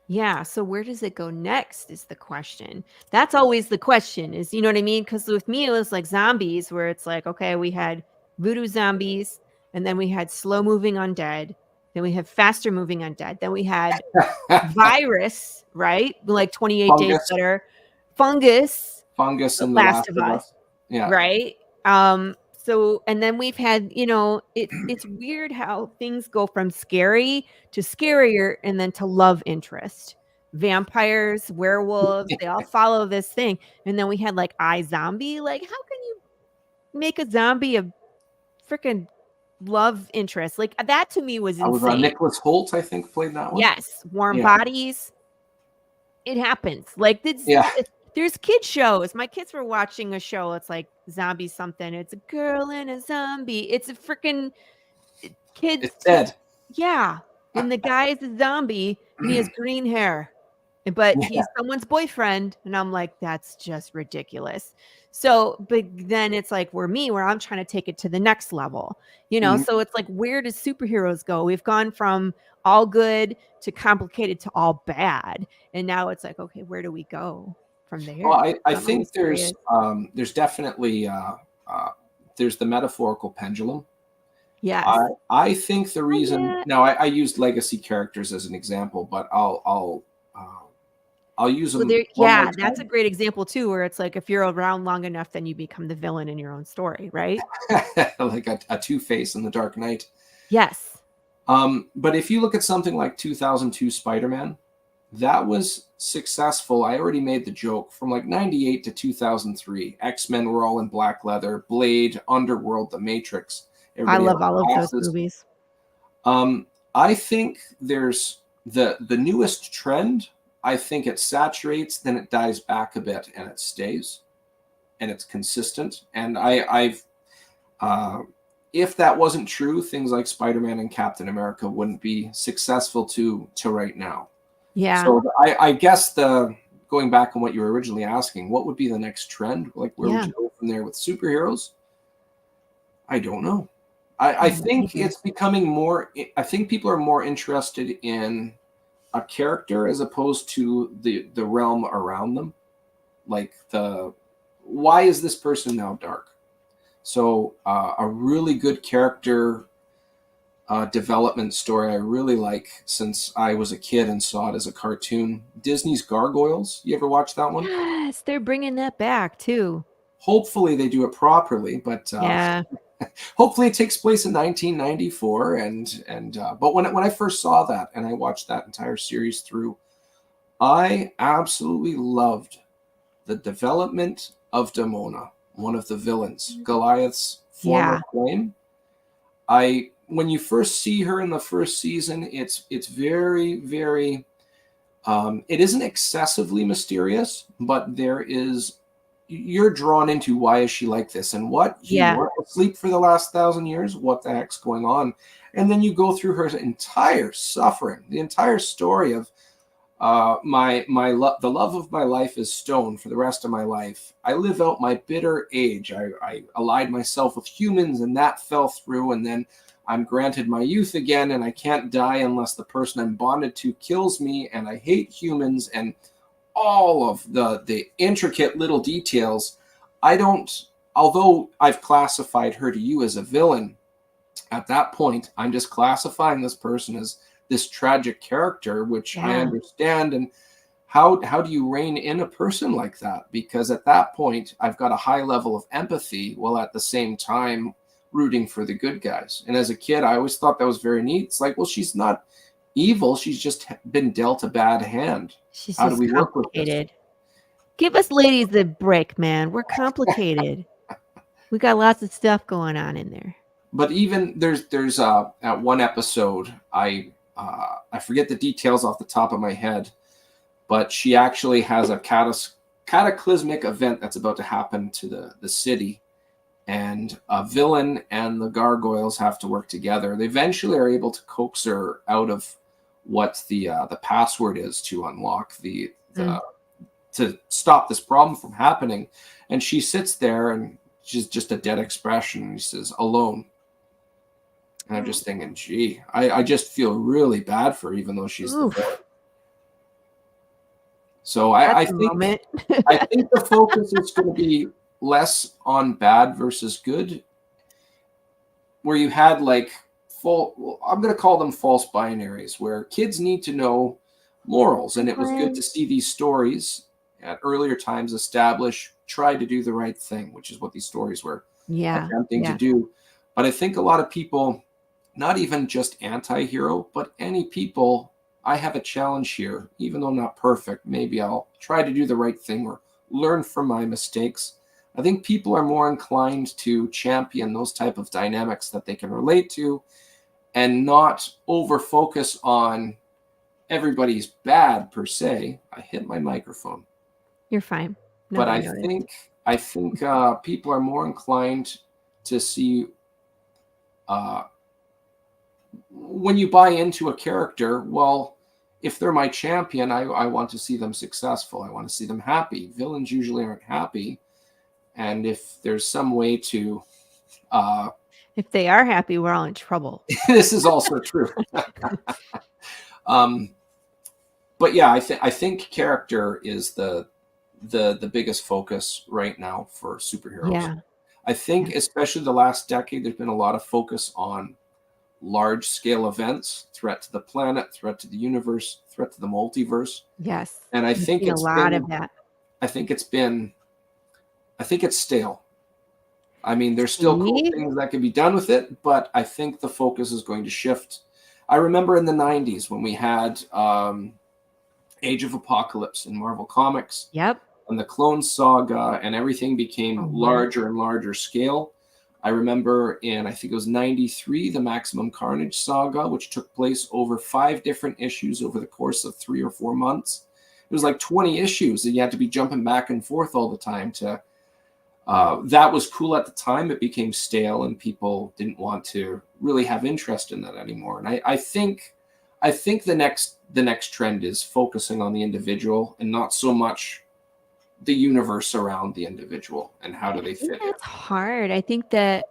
Yeah. So where does it go next is the question. That's always the question is, you know what I mean? Because with me, it was like zombies where it's like, okay, we had voodoo zombies and then we had slow moving undead. Then we have faster moving undead. Then we had virus, right? Like 28 days better. Fungus and Last of Us. Yeah. Right. So, and then we've had, it's weird how things go from scary to scarier and then to love interest. Vampires, werewolves, they all follow this thing. And then we had like iZombie. Like, how can you make a zombie a freaking love interest? Like, that to me was insane. Nicholas Hoult, I think, played that one. Yes. Warm Bodies. It happens. Like, there's kid shows. My kids were watching a show. It's like zombie something. It's a girl and a zombie. It's a freaking kid. It's dead. Yeah. And the guy is a zombie and he has green hair, but he's someone's boyfriend. And I'm like, that's just ridiculous. So, but then it's like where I'm trying to take it to the next level, so it's like, where does superheroes go? We've gone from all good to complicated to all bad. And now it's like, okay, where do we go from there? Well, I think there's definitely there's the metaphorical pendulum. Yeah, I think the reason now I used legacy characters as an example, but I'll use them. That's a great example too, where it's like if you're around long enough, then you become the villain in your own story, right? Like a Two-Face in The Dark Knight. Yes. But if you look at something like 2002 Spider-Man, that was successful. I already made the joke from like 98 to 2003. X-Men were all in black leather. Blade, Underworld, The Matrix. I love all of those movies. I think there's the newest trend. I think it saturates, then it dies back a bit, and it stays, and it's consistent. And I've if that wasn't true, things like Spider-Man and Captain America wouldn't be successful to right now. Yeah. So I guess going back on what you were originally asking, what would be the next trend? Like where would you go from there with superheroes? I don't know. I think it's becoming more. I think people are more interested in a character as opposed to the realm around them. Like why is this person now dark? So a really good character development story I really like since I was a kid and saw it as a cartoon. Disney's Gargoyles. You ever watch that one? Yes, they're bringing that back too. Hopefully they do it properly, but hopefully it takes place in 1994. But when I first saw that and I watched that entire series through, I absolutely loved the development of Demona, one of the villains, Goliath's former flame. when you first see her in the first season, it's very, very, it isn't excessively mysterious, but you're drawn into why is she like this, and what, you weren't asleep for the last 1,000 years, what the heck's going on? And then you go through her entire suffering, the entire story of the love of my life is stoned for the rest of my life. I live out my bitter age. I allied myself with humans, and that fell through, and then I'm granted my youth again, and I can't die unless the person I'm bonded to kills me, and I hate humans, and all of the intricate little details. Although I've classified her to you as a villain, at that point, I'm just classifying this person as this tragic character, which I understand. And how do you rein in a person like that? Because at that point, I've got a high level of empathy while at the same time rooting for the good guys. And as a kid, I always thought that was very neat. It's like, well, she's not evil. She's just been dealt a bad hand. She's how just do we work with complicated. Give us ladies a break, man. We're complicated. We got lots of stuff going on in there. But even there's at one episode, I forget the details off the top of my head, but she actually has a cataclysmic event that's about to happen to the city, and a villain and the gargoyles have to work together. They eventually are able to coax her out of what the password is to unlock to stop this problem from happening. And she sits there, and she's just a dead expression. And she says, "Alone." And I'm just thinking, gee, I just feel really bad for her, even though she's the villain. So I think I think the focus is going to be less on bad versus good, where you had like I'm going to call them false binaries, where kids need to know morals. And it was good to see these stories at earlier times try to do the right thing, which is what these stories were attempting to do. But I think a lot of people, not even just anti-hero, but any people, I have a challenge here. Even though I'm not perfect, maybe I'll try to do the right thing or learn from my mistakes. I think people are more inclined to champion those type of dynamics that they can relate to, and not over-focus on everybody's bad per se. I hit my microphone. You're fine. But I think people are more inclined to see when you buy into a character, well, if they're my champion, I want to see them successful. I want to see them happy. Villains usually aren't happy. And if there's some way to... if they are happy, we're all in trouble. This is also true. But yeah, I think character is the biggest focus right now for superheroes. Yeah. I think especially the last decade, there's been a lot of focus on large scale events, threat to the planet, threat to the universe, threat to the multiverse. Yes. And I think it's a lot of that. I think it's stale. I mean, there's still cool things that can be done with it, but I think the focus is going to shift. I remember in the 90s when we had Age of Apocalypse in Marvel Comics. Yep. And the Clone Saga, and everything became larger and larger scale. I remember in, I think it was 93, the Maximum Carnage saga, which took place over 5 different issues over the course of 3 or 4 months. It was like 20 issues, and you had to be jumping back and forth all the time to... that was cool at the time. It became stale, and people didn't want to really have interest in that anymore. And I think the next trend is focusing on the individual and not so much the universe around the individual and how do they fit. That's hard. I think that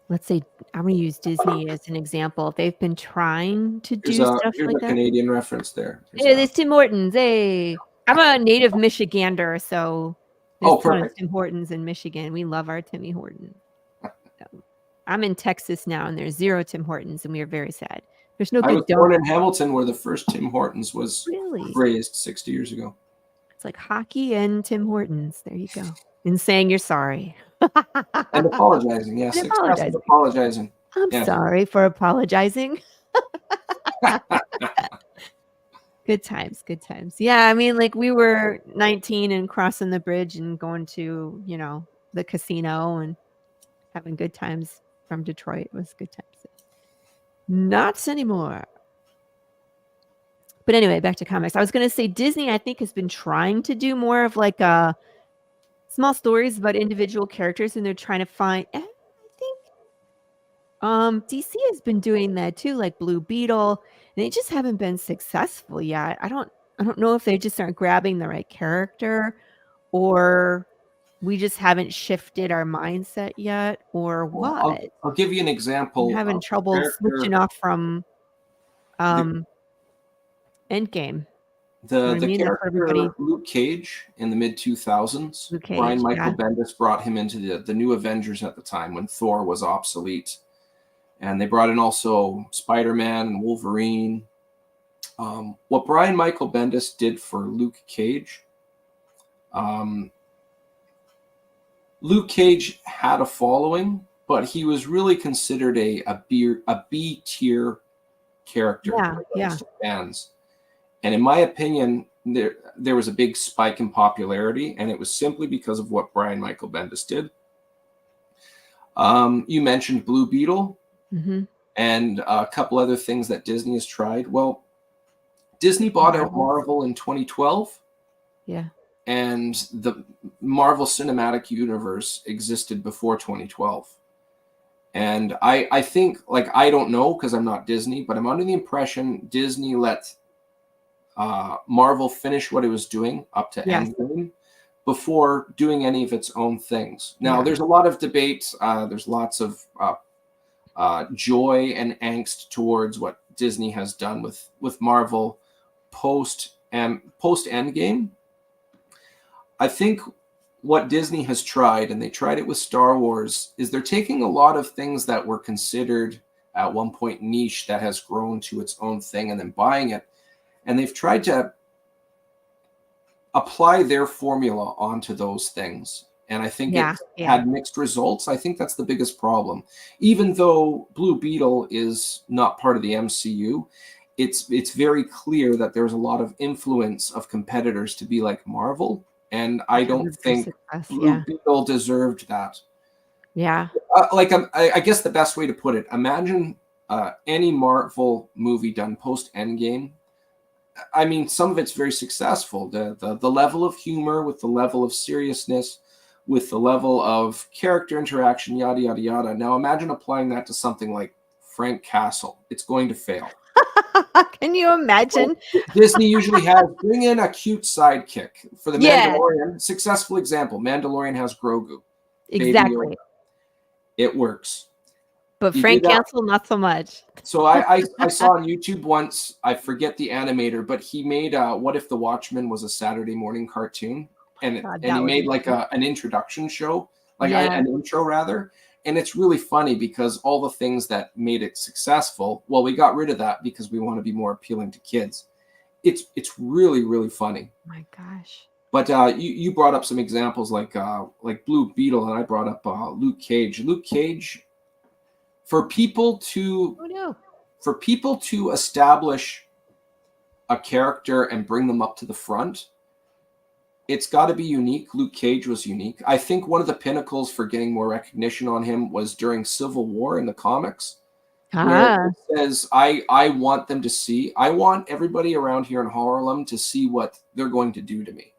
let's say I'm going to use Disney as an example. They've been trying to do stuff like that. Here's a Canadian reference there. There's Tim Hortons. Hey, I'm a native Michigander, so there's tons of Tim Hortons in Michigan. We love our Timmy Hortons. I'm in Texas now, and there's 0 Tim Hortons, and we are very sad. There's no. I was born in Hamilton, where the first Tim Hortons was raised 60 years ago. It's like hockey and Tim Hortons. There you go. And saying you're sorry. And apologizing. Yes. Apologizing. I'm sorry for apologizing. Good times. Good times. Yeah. I mean, like we were 19 and crossing the bridge and going to, the casino, and having good times from Detroit. It was good times. Not anymore. But anyway, back to comics. I was going to say Disney, I think, has been trying to do more of like small stories about individual characters, and they're trying to find. I think DC has been doing that too, like Blue Beetle, and they just haven't been successful yet. I don't know if they just aren't grabbing the right character, or we just haven't shifted our mindset yet, or Well, what. I'll give you an example. I'm having of trouble switching off from Endgame. The I mean? That's what character everybody- Luke Cage in the mid 2000s. Luke Cage, Brian Michael yeah. Bendis brought him into the new Avengers at the time when Thor was obsolete, and they brought in also Spider-Man and Wolverine. What Brian Michael Bendis did for Luke Cage, Luke Cage had a following, but he was really considered a B tier character by most fans. And in my opinion, there was a big spike in popularity, and it was simply because of what Brian Michael Bendis did. You mentioned Blue Beetle and a couple other things that Disney has tried. Well, Disney bought out Marvel in 2012. Yeah. And the Marvel Cinematic Universe existed before 2012. And I think, like, I don't know because I'm not Disney, but I'm under the impression Disney let Marvel finish what it was doing up to Endgame before doing any of its own things. Now, there's a lot of debate. There's lots of joy and angst towards what Disney has done with Marvel post Endgame. I think what Disney has tried, and they tried it with Star Wars, is they're taking a lot of things that were considered at one point niche that has grown to its own thing and then buying it. And they've tried to apply their formula onto those things. And I think it had mixed results. I think that's the biggest problem. Even though Blue Beetle is not part of the MCU, it's very clear that there's a lot of influence of competitors to be like Marvel. And I don't think Blue Beetle deserved that. Yeah. I guess the best way to put it, imagine any Marvel movie done post Endgame. I mean, some of it's very successful. The level of humor, with the level of seriousness, with the level of character interaction, yada, yada, yada. Now imagine applying that to something like Frank Castle. It's going to fail. Can you imagine? Well, Disney usually has bring in a cute sidekick. For the Mandalorian, successful example, Mandalorian has Grogu. Exactly. It works. But Frank Castle, not so much. So I saw on YouTube once, I forget the animator, but he made What If the Watchmen was a Saturday morning cartoon? And he made like an introduction show, an intro rather. And it's really funny because all the things that made it successful, well, we got rid of that because we want to be more appealing to kids. It's really, really funny. My gosh. But you brought up some examples like Blue Beetle, and I brought up Luke Cage. Luke Cage, for people to establish a character and bring them up to the front, it's got to be unique. Luke Cage was unique. I think one of the pinnacles for getting more recognition on him was during Civil War in the comics. Where it says, I want them to see, I want everybody around here in Harlem to see what they're going to do to me.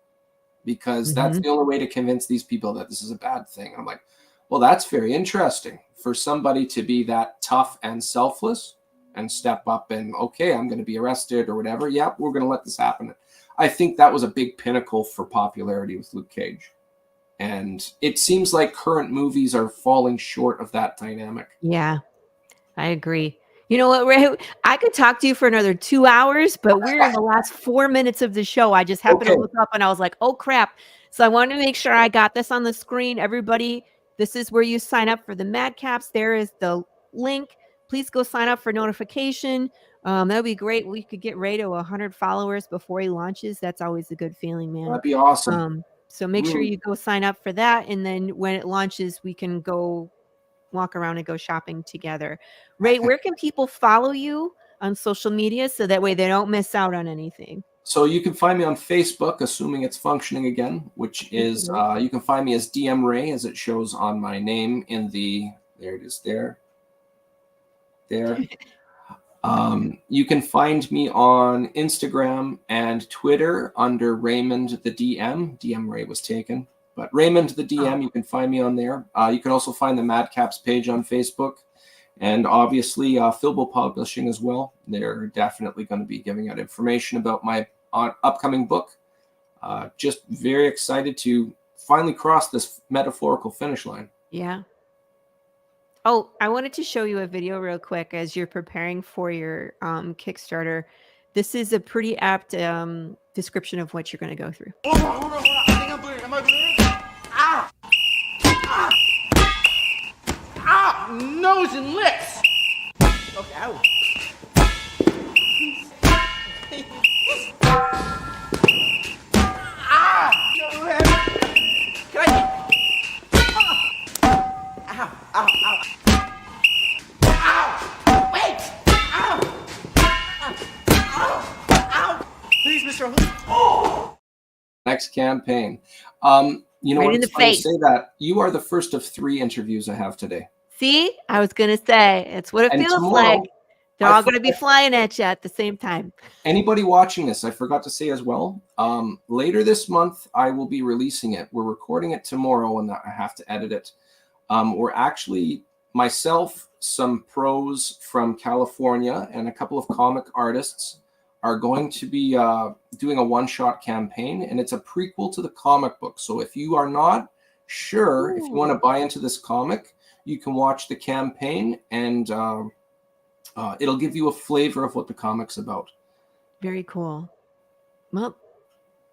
Because that's the only way to convince these people that this is a bad thing. I'm like, well, that's very interesting. For somebody to be that tough and selfless and step up and, okay, I'm going to be arrested or whatever. Yep, we're going to let this happen. I think that was a big pinnacle for popularity with Luke Cage. And it seems like current movies are falling short of that dynamic. Yeah, I agree. You know what, Ray? I could talk to you for another 2 hours, but we're in the last 4 minutes of the show. I just happened to look up and I was like, oh, crap. So I wanted to make sure I got this on the screen. Everybody, this is where you sign up for the Madcaps. There is the link. Please go sign up for notification. That would be great. We could get Ray to 100 followers before he launches. That's always a good feeling, man. That'd be awesome. So make sure you go sign up for that. And then when it launches, we can go walk around and go shopping together. Ray, where can people follow you on social media so that way they don't miss out on anything? So you can find me on Facebook, assuming it's functioning again, which is, you can find me as DM Ray, as it shows on my name in the, there it is there. You can find me on Instagram and Twitter under Raymond the DM. DM Ray was taken, but Raymond the DM, you can find me on there. You can also find the Madcaps page on Facebook. And obviously, Filbo Publishing as well. They're definitely going to be giving out information about my upcoming book. Just very excited to finally cross this metaphorical finish line. Yeah. Oh, I wanted to show you a video real quick as you're preparing for your Kickstarter. This is a pretty apt description of what you're going to go through. Hold on. I think I'm bleeding. Am I bleeding? Nose and lips. Okay, ow. Can I? Ow! Wait! Ow! Please, Mr. Hood. Next campaign. You know Right what? in the It's funny to face. say that you are the first of 3 interviews I have today. See, I was going to say, it's what it And feels tomorrow, like. They're all going to be flying at you at the same time. Anybody watching this, I forgot to say as well, later this month, I will be releasing it. We're recording it tomorrow and I have to edit it. We're actually, myself, some pros from California and a couple of comic artists are going to be doing a one-shot campaign, and it's a prequel to the comic book. So if you are not sure, if you want to buy into this comic, you can watch the campaign and it'll give you a flavor of what the comic's about. Very cool. Well,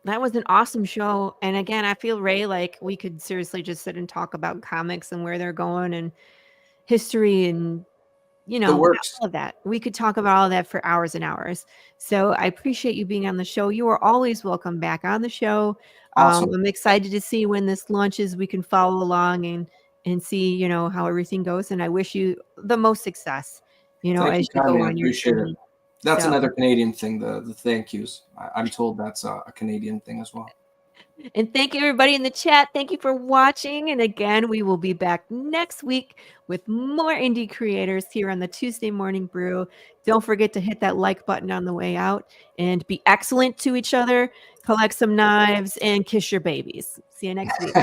that was an awesome show. And again, I feel, Ray, like we could seriously just sit and talk about comics and where they're going and history and, you know, all of that. We could talk about all of that for hours and hours. So I appreciate you being on the show. You are always welcome back on the show. Awesome. I'm excited to see when this launches. We can follow along and see, you know, how everything goes. And I wish you the most success, you know, as you go on your journey. That's another Canadian thing, the thank yous. I'm told that's a Canadian thing as well. And thank you, everybody in the chat. Thank you for watching. And again, we will be back next week with more indie creators here on the Tuesday Morning Brew. Don't forget to hit that like button on the way out and be excellent to each other. Collect some knives and kiss your babies. See you next week.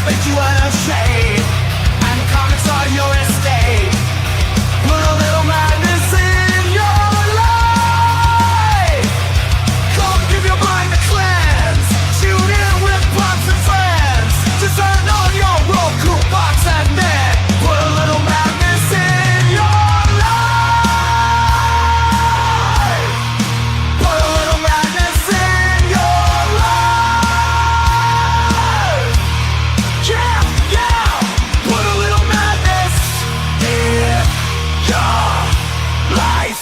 Make you unashamed, and comics are your estate. Put a little madness in your life. Come give your mind a cleanse. Tune in with pops and friends. Just turn on your ROKU box and then put a little madness in your life. Put a little madness in your life. Yeah, put a little madness in your life.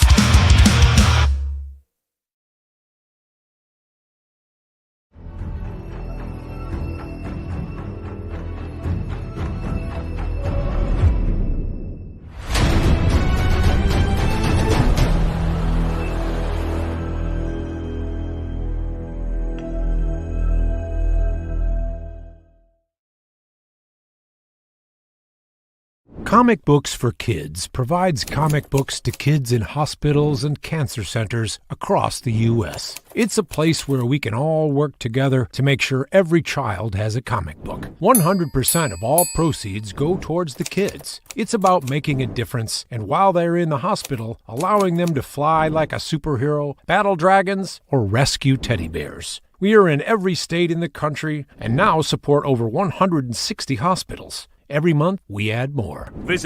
Comic Books for Kids provides comic books to kids in hospitals and cancer centers across the U.S. It's a place where we can all work together to make sure every child has a comic book. 100% of all proceeds go towards the kids. It's about making a difference, and while they're in the hospital, allowing them to fly like a superhero, battle dragons, or rescue teddy bears. We are in every state in the country and now support over 160 hospitals. Every month, we add more. Visit